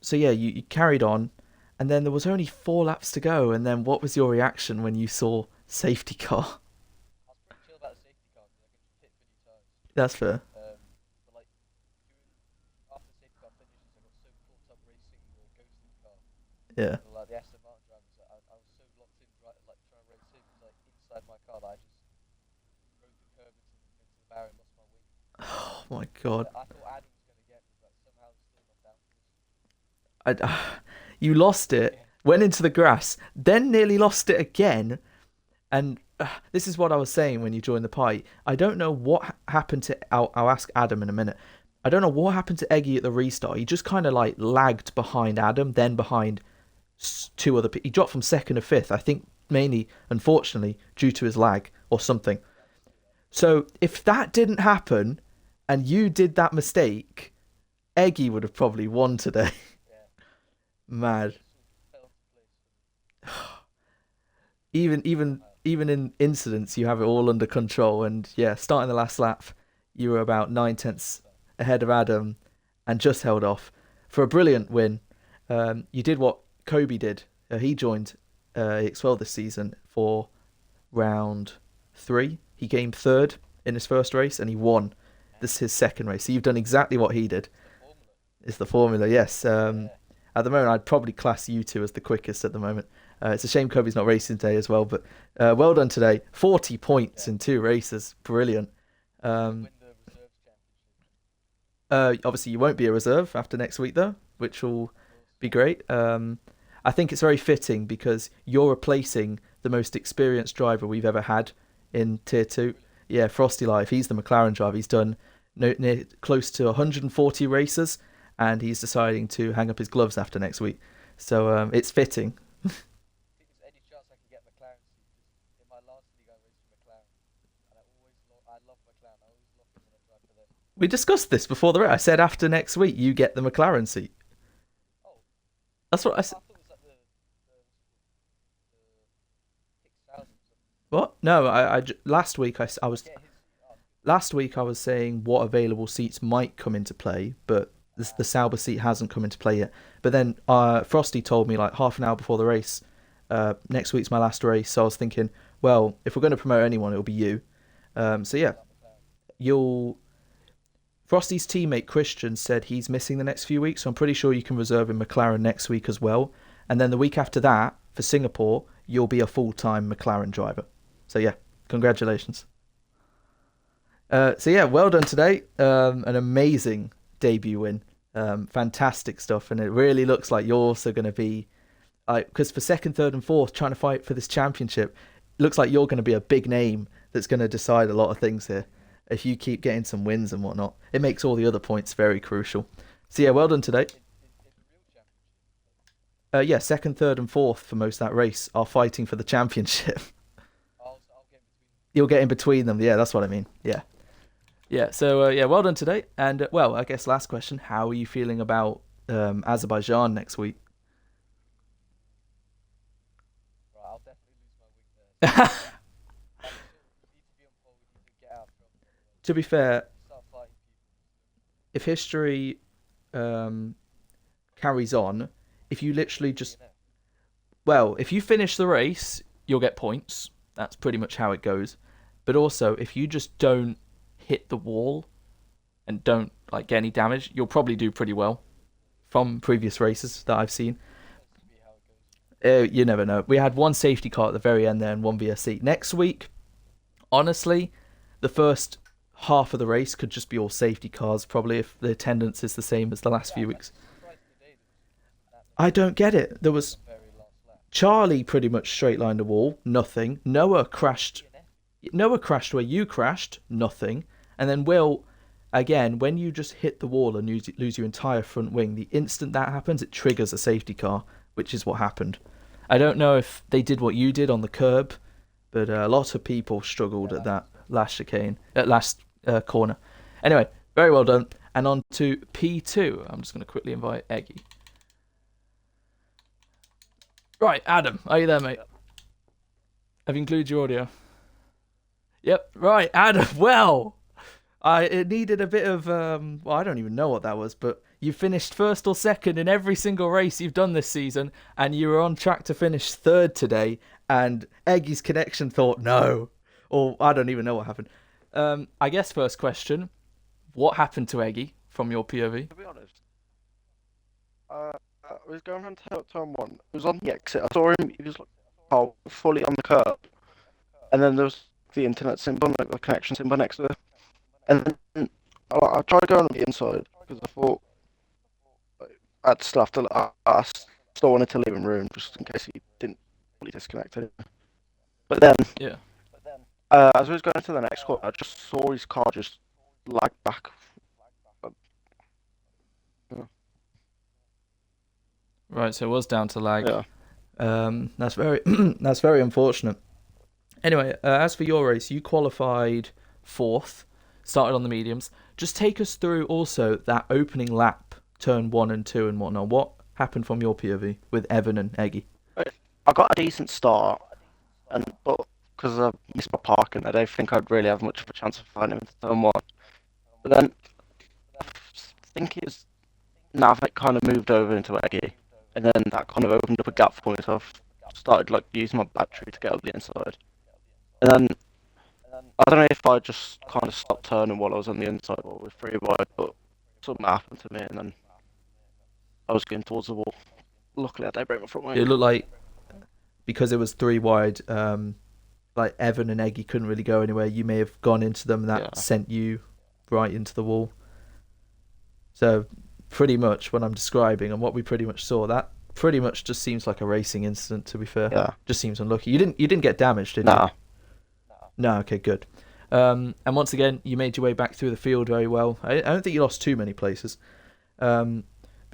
[SPEAKER 1] so yeah, you carried on, and then there was only 4 laps to go. And then what was your reaction when you saw safety car?
[SPEAKER 2] I was pretty chill about the safety car because I can just pit many times.
[SPEAKER 1] That's fair.
[SPEAKER 2] But like, during after the safety car finishes, I got so caught up racing the ghosted car.
[SPEAKER 1] Yeah.
[SPEAKER 2] Like the Aston Martin drivers, I was so locked in, like trying to race safety, like inside my car that I just rode the curb into the barrier and lost my wing.
[SPEAKER 1] Oh my god.
[SPEAKER 2] I thought Adam was going to get me, but somehow it was still not downforce.
[SPEAKER 1] You lost it.
[SPEAKER 2] Yeah.
[SPEAKER 1] Went into the grass, then nearly lost it again. And this is what I was saying when you joined the party. I don't know what happened to. I'll ask Adam in a minute. I don't know what happened to Eggy at the restart. He just kind of like lagged behind Adam, then behind 2 other people. He dropped from second to fifth. I think mainly, unfortunately, due to his lag or something.
[SPEAKER 2] Yeah, I can see that.
[SPEAKER 1] So if that didn't happen and you did that mistake, Eggy would have probably won today.
[SPEAKER 2] Yeah,
[SPEAKER 1] Mad.
[SPEAKER 2] everything just sort of fell into place for me
[SPEAKER 1] Even even
[SPEAKER 2] somehow.
[SPEAKER 1] even in incidents, you have it all under control. And yeah, starting the last lap, you were about 9 tenths
[SPEAKER 2] So,
[SPEAKER 1] ahead of Adam, and just held off for a brilliant win. You did what Kobe did. He joined EXFL this season for round 3. He came third in his first race, and he won.
[SPEAKER 2] yeah,
[SPEAKER 1] This is his second race. So you've done exactly what he did.
[SPEAKER 2] it's the formula.
[SPEAKER 1] Is the formula? Yes.
[SPEAKER 2] Yeah,
[SPEAKER 1] At the moment, I'd probably class you two as the quickest at the moment. It's a shame Kobe's not racing today as well, but well done today. 40 points
[SPEAKER 2] yeah.
[SPEAKER 1] in 2 races. Brilliant.
[SPEAKER 2] I'm going to
[SPEAKER 1] Um,
[SPEAKER 2] win the reserves championship,
[SPEAKER 1] Obviously, you won't be a reserve after next week, though, which will
[SPEAKER 2] of course.
[SPEAKER 1] be great. I think it's very fitting because you're replacing the most experienced driver we've ever had in Tier 2.
[SPEAKER 2] Really?
[SPEAKER 1] Yeah, Frosty Life. He's the McLaren driver. He's done close to 140 races, and he's deciding to hang up his gloves after next week. So it's fitting.
[SPEAKER 2] Think there's any chance I can get McLaren seat? Because in my last league, I raced for McLaren, and I love McLaren. I always lock in when I drive for them.
[SPEAKER 1] We discussed this before the race. I said after next week, you get the McLaren seat.
[SPEAKER 2] Oh,
[SPEAKER 1] That's what I
[SPEAKER 2] I
[SPEAKER 1] said.
[SPEAKER 2] thought it was like the what's it called? The 6,000 or something.
[SPEAKER 1] What? No, last week I
[SPEAKER 2] If I
[SPEAKER 1] was
[SPEAKER 2] get his seat, oh, good.
[SPEAKER 1] last week I was saying what available seats might come into play, but the
[SPEAKER 2] Ah,
[SPEAKER 1] Sauber seat hasn't come into play yet. But then Frosty told me like half an hour before the race, next week's my last race. So I was thinking, well, if we're going to promote anyone, it'll be you. So
[SPEAKER 2] yeah,
[SPEAKER 1] yeah,
[SPEAKER 2] like McLaren.
[SPEAKER 1] you'll. Frosty's teammate Christian said he's missing the next few weeks, so I'm pretty sure you can reserve in McLaren next week as well. And then the week after that, for Singapore, you'll be a full-time McLaren driver. So yeah, congratulations. So yeah, well done today. An amazing debut win. Fantastic stuff, and it really looks like you're also going to be like because for second, third, and fourth, trying to fight for this championship, looks like you're going to be a big name that's going to decide a lot of things here. If you keep getting some wins and whatnot, it makes all the other points very crucial. So yeah, well done today.
[SPEAKER 2] In the real championship. Like,
[SPEAKER 1] Yeah, second, third, and fourth for most of that race are fighting for the championship.
[SPEAKER 2] I'll get in between.
[SPEAKER 1] You'll get in between them. Yeah, that's what I mean. Yeah. Yeah. So yeah, well done today. And well, I guess last question: how are you feeling about Azerbaijan next week?
[SPEAKER 2] Right, I'll definitely lose my wing there. So like, we need to be on pole. We need to get out of trouble. Otherwise,
[SPEAKER 1] To be fair,
[SPEAKER 2] start fighting people.
[SPEAKER 1] if history um, carries on, if you literally just
[SPEAKER 2] DNF.
[SPEAKER 1] well, if you finish the race, you'll get points. That's pretty much how it goes. But also, if you just don't hit the wall and don't like get any damage, you'll probably do pretty well from previous races that I've seen.
[SPEAKER 2] Tends to be how it goes.
[SPEAKER 1] You never know. We had one safety car at the very end there and one VSC. Next week, honestly, the first half of the race could just be all safety cars, probably if the attendance is the same as the last few
[SPEAKER 2] Yeah,
[SPEAKER 1] weeks.
[SPEAKER 2] I'm surprised today there wasn't that
[SPEAKER 1] I
[SPEAKER 2] many
[SPEAKER 1] don't get it. There was
[SPEAKER 2] on the very last lap.
[SPEAKER 1] Charlie pretty much straight lined the wall, nothing. Noah crashed.
[SPEAKER 2] DNF.
[SPEAKER 1] Noah crashed where you crashed, nothing. And then Will, again, when you just hit the wall and lose your entire front wing, the instant that happens, it triggers a safety car, which is what happened. I don't know if they did what you did on the curb, but a lot of people struggled
[SPEAKER 2] Yeah,
[SPEAKER 1] at
[SPEAKER 2] that
[SPEAKER 1] that last corner. Anyway, very well done. And on to P2. I'm just going to quickly invite Eggy. Right, Adam, are you there, mate? Have you included your audio? Yep, right, Adam. Well, it needed a bit of well, I don't even know what that was, but you finished first or second in every single race you've done this season, and you were on track to finish third today. And Eggy's connection thought no, or I don't even know what happened. I guess first question: what happened to Eggy from your POV?
[SPEAKER 3] To be honest, I was going around turn one. It was on the exit. I saw him. He was like, oh, fully on the curb, and then there was the internet symbol, like the connection symbol next to it. And then I tried going on the inside because I thought like, I'd still have to. I still wanted to leave him room just in case he didn't fully disconnect it. But then,
[SPEAKER 1] Yeah.
[SPEAKER 3] as we was going to the next corner, I just saw his car just lag back.
[SPEAKER 1] Right, so it was down to lag.
[SPEAKER 3] Yeah.
[SPEAKER 1] That's very that's very unfortunate. Anyway, as for your race, you qualified fourth, started on the mediums. Just take us through also that opening lap, turn 1 and 2 and whatnot. What happened from your POV with Evan and Eggy?
[SPEAKER 3] I got a decent start, but because I missed my parking, I don't think I'd really have much of a chance of finding him into turn one. But then I think it was Navik kind of moved over into Eggy, and then that kind of opened up a gap for me. So I started like using my battery to get up the inside, and then I don't know if I just kind of stopped turning while I was on the inside or with free wide, but something happened to me, and then I was going towards the wall. Luckily, I didn't break my front
[SPEAKER 1] It
[SPEAKER 3] wing.
[SPEAKER 1] looked like because it was 3 wide, like Evan and Eggy couldn't really go anywhere. You may have gone into them, and that
[SPEAKER 3] Yeah.
[SPEAKER 1] sent you right into the wall. So pretty much what I'm describing and what we pretty much saw, that pretty much just seems like a racing incident. To be fair,
[SPEAKER 3] Yeah.
[SPEAKER 1] just seems unlucky. You didn't get damaged, did you?
[SPEAKER 3] Nah.
[SPEAKER 1] No, okay, good. And once again, you made your way back through the field very well. I don't think you lost too many places. But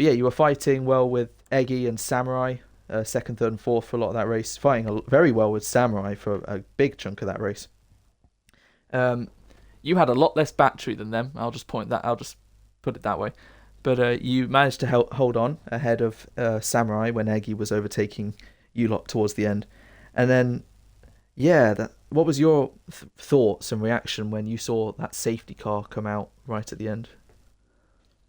[SPEAKER 1] yeah, you were fighting well with Eggy and Samurai, second, third, and fourth for a lot of that race. Fighting very well with Samurai for a big chunk of that race. You had a lot less battery than them. I'll just put it that way. But you managed to hold on ahead of Samurai when Eggy was overtaking you lot towards the end. And then, yeah, what was your thoughts and reaction when you saw that safety car come out right at the end?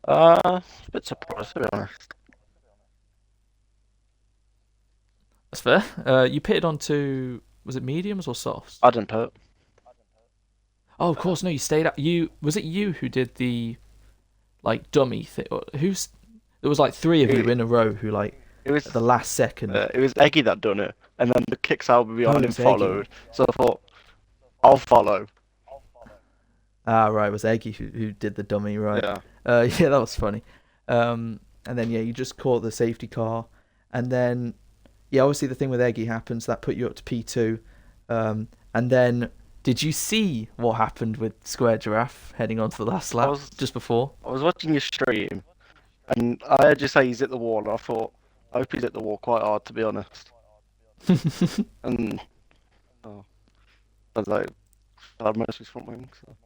[SPEAKER 3] A bit surprised to be honest.
[SPEAKER 1] That's fair. You pitted onto, was it mediums or softs?
[SPEAKER 3] I didn't hurt.
[SPEAKER 1] Oh, of course, no, you stayed out. Was it you who did the like dummy thing? There was like 3 of you in a row who like
[SPEAKER 3] It was
[SPEAKER 1] at the last second.
[SPEAKER 3] it was Eggy that done it, and then the kicks out behind
[SPEAKER 1] it
[SPEAKER 3] him
[SPEAKER 1] was Eggy.
[SPEAKER 3] followed. So I thought, I'll follow.
[SPEAKER 1] Ah, right, it was Eggy who did the dummy, right?
[SPEAKER 3] Yeah.
[SPEAKER 1] Yeah, that was funny. And then yeah, you just caught the safety car, and then yeah, obviously the thing with Eggy happens that put you up to P2, and then did you see what happened with Square Giraffe heading on to the last lap just before?
[SPEAKER 3] I was watching your stream, and I heard you say he's hit the wall, and I thought, I hope he's hit the wall quite hard, to be honest. And I was like, bad most of his front wing. So.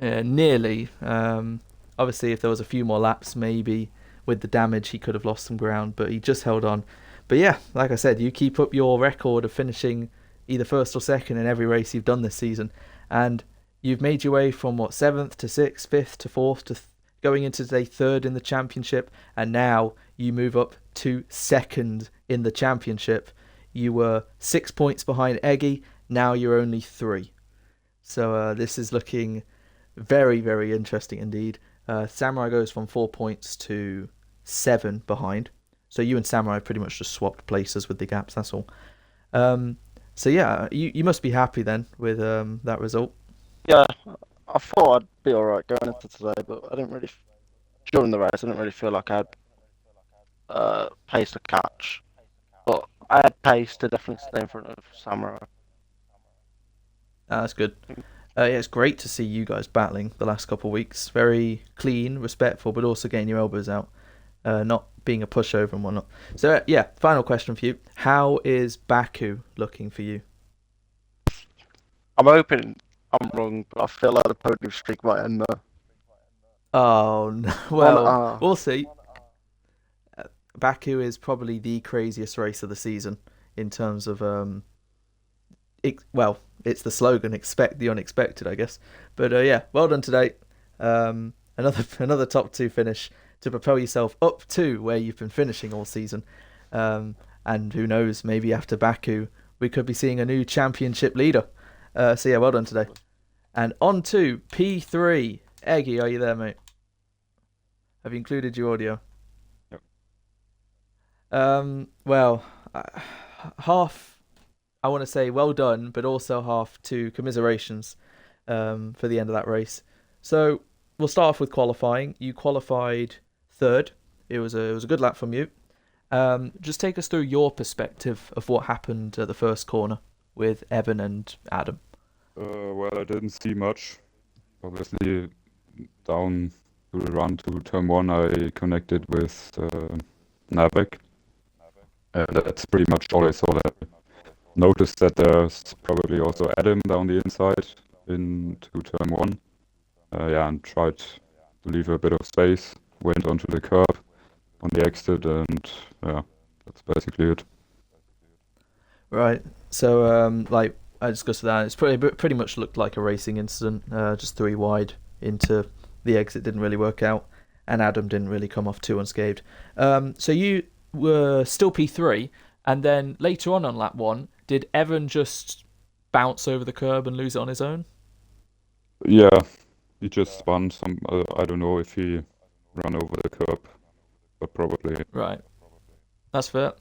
[SPEAKER 1] Yeah, nearly. Obviously, if there was a few more laps, maybe with the damage, he could have lost some ground, but he just held on. But yeah, like I said, you keep up your record of finishing either first or second in every race you've done this season, and you've made your way from what, seventh to sixth, fifth to fourth to going into today third in the championship, and now you move up to second in the championship. You were 6 points behind Eggy. Now you're only 3. So this is looking very, very interesting indeed. Samurai goes from 4 points to 7 behind. So you and Samurai pretty much just swapped places with the gaps, that's all. So yeah, you must be happy then with that result.
[SPEAKER 3] Yeah, I thought I'd be alright going into today, but I didn't really, during the race, I didn't really feel like I had pace to catch. But I had pace to definitely stay in front of Samurai.
[SPEAKER 1] That's good. Yeah, it's great to see you guys battling the last couple of weeks. Very clean, respectful, but also getting your elbows out. Not being a pushover and whatnot. So yeah, final question for you. How is Baku looking for you?
[SPEAKER 3] I'm hoping I'm wrong, but I feel like the podium streak might end there.
[SPEAKER 1] Oh, no. Well, we'll see. Baku is probably the craziest race of the season in terms of it's the slogan, expect the unexpected, I guess. But yeah, well done today. Another top 2 finish to propel yourself up to where you've been finishing all season. And who knows, maybe after Baku, we could be seeing a new championship leader. So yeah, well done today. And on to P3. Eggy, are you there, mate? Have you included your audio?
[SPEAKER 4] Yep.
[SPEAKER 1] Well, half, I want to say well done, but also half to commiserations for the end of that race. So we'll start off with qualifying. You qualified third. It was a good lap from you. Just take us through your perspective of what happened at the first corner with Evan and Adam.
[SPEAKER 4] Well, I didn't see much. Obviously, down to the run to turn 1, I connected with Navek. That's pretty much all I saw there. Noticed that there's probably also Adam down the inside into turn 1. And tried to leave a bit of space. Went onto the curb on the exit, and yeah, that's basically it.
[SPEAKER 1] Right. So like I discussed that, it's pretty much looked like a racing incident. Just 3 wide into the exit didn't really work out, and Adam didn't really come off too unscathed. So you were still P3, and then later on lap 1, did Evan just bounce over the curb and lose it on his own?
[SPEAKER 4] Yeah, he just spun some. I don't know if he ran over the curb, but probably.
[SPEAKER 1] Right. That's fair.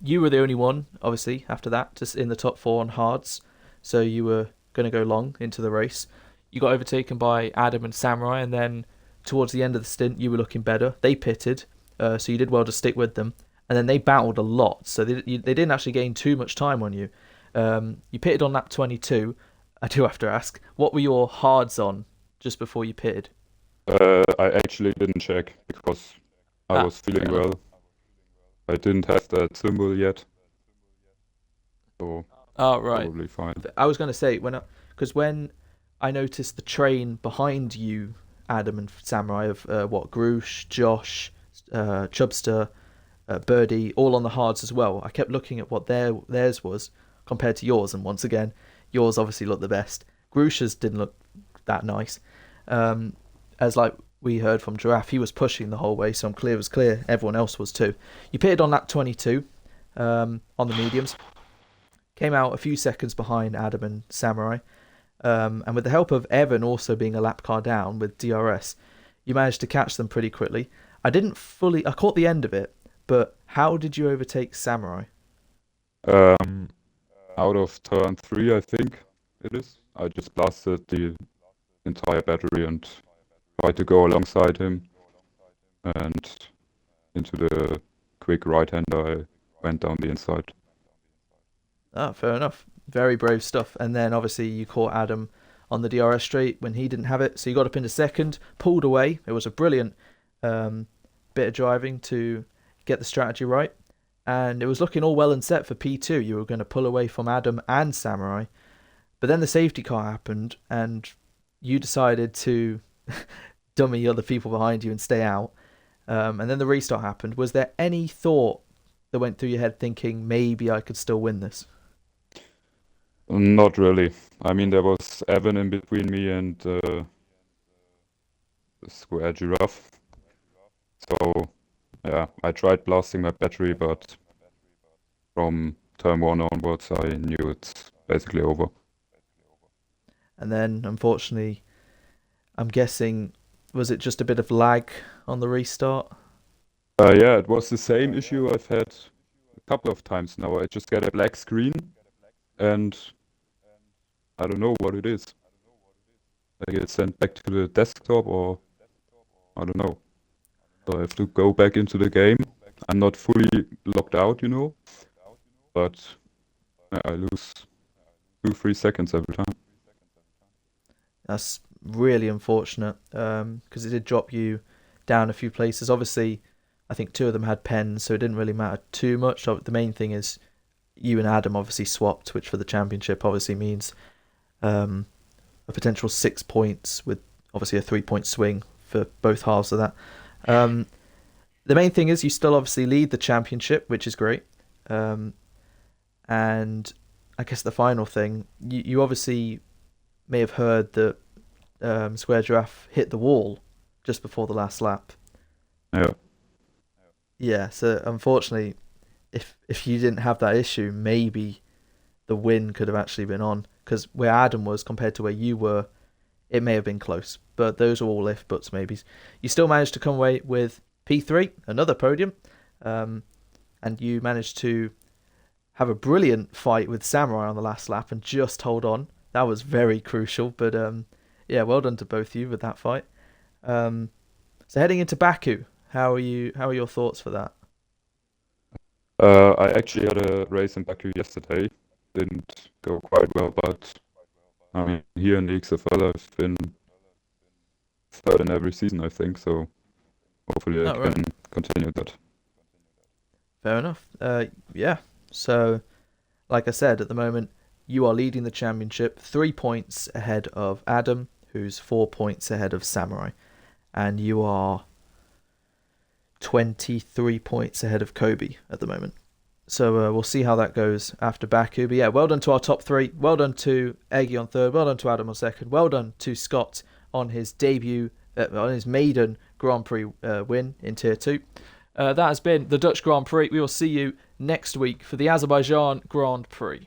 [SPEAKER 1] You were the only one, obviously, after that, just in the top 4 on hards. So you were going to go long into the race. You got overtaken by Adam and Samurai, and then towards the end of the stint, you were looking better. They pitted, so you did well to stick with them. And then they battled a lot, so they didn't actually gain too much time on you. You pitted on lap 22. I do have to ask, what were your hards on just before you pitted?
[SPEAKER 4] I actually didn't check because I was feeling well. I didn't have that symbol yet, so
[SPEAKER 1] right,
[SPEAKER 4] probably fine.
[SPEAKER 1] I was going to say when I noticed the train behind you, Adam and Samurai, of Groosh, Josh, Chubster, Birdie, all on the hards as well. I kept looking at what theirs was compared to yours, and once again, yours obviously looked the best. Groosh's didn't look that nice. As like we heard from Giraffe, he was pushing the whole way, so I'm clear was clear. Everyone else was too. You pitted on lap 22 on the mediums. Came out a few seconds behind Adam and Samurai. And with the help of Evan also being a lap car down with DRS, you managed to catch them pretty quickly. I caught the end of it, but how did you overtake Samurai?
[SPEAKER 4] Out of turn 3, I think it is. I just blasted the entire battery and tried to go alongside him, and into the quick right-hander I went down the inside.
[SPEAKER 1] Fair enough. Very brave stuff. And then obviously you caught Adam on the DRS straight when he didn't have it, so you got up into second, pulled away. It was a brilliant bit of driving to get the strategy right. And it was looking all well and set for P2. You were going to pull away from Adam and Samurai. But then the safety car happened, and you decided to dummy other people behind you and stay out. And then the restart happened. Was there any thought that went through your head thinking maybe I could still win this?
[SPEAKER 4] Not really. I mean, there was Evan in between me and the Square Giraffe. So, yeah, I tried blasting my battery, but from turn 1 onwards, I knew it's basically over.
[SPEAKER 1] And then, unfortunately, I'm guessing, was it just a bit of lag on the restart?
[SPEAKER 4] Yeah, it was the same issue I've had a couple of times now. I just get a black screen, and I don't know what it is. I get sent back to the desktop, or I don't know. So I have to go back into the game. I'm not fully logged out, but I lose 2-3 seconds every time.
[SPEAKER 1] That's really unfortunate because it did drop you down a few places. Obviously, I think 2 of them had pens, so it didn't really matter too much. The main thing is you and Adam obviously swapped, which for the championship obviously means a potential 6 points with obviously a 3-point swing for both halves of that. The main thing is you still obviously lead the championship, which is great. And I guess the final thing, you obviously may have heard that Square Giraffe hit the wall just before the last lap.
[SPEAKER 4] Yeah.
[SPEAKER 1] Yeah, so unfortunately, if you didn't have that issue, maybe the win could have actually been on. Because where Adam was compared to where you were, it may have been close. But those are all if, buts, maybes. You still managed to come away with P3, another podium. And you managed to have a brilliant fight with Samurai on the last lap and just hold on. That was very crucial. But yeah, well done to both of you with that fight. So heading into Baku, how are your thoughts for that?
[SPEAKER 4] I actually had a race in Baku yesterday. Didn't go quite well, but I mean, here in the EXFL, I've been third in every season, I think. So hopefully I can continue that.
[SPEAKER 1] Fair enough. Yeah. So, like I said, at the moment, you are leading the championship 3 points ahead of Adam, who's 4 points ahead of Samurai. And you are 23 points ahead of Kobe at the moment. So we'll see how that goes after Baku. But yeah, well done to our top 3. Well done to Eggy on 3rd. Well done to Adam on 2nd. Well done to Scott on his debut, on his maiden Grand Prix win in Tier 2. That has been the Dutch Grand Prix. We will see you next week for the Azerbaijan Grand Prix.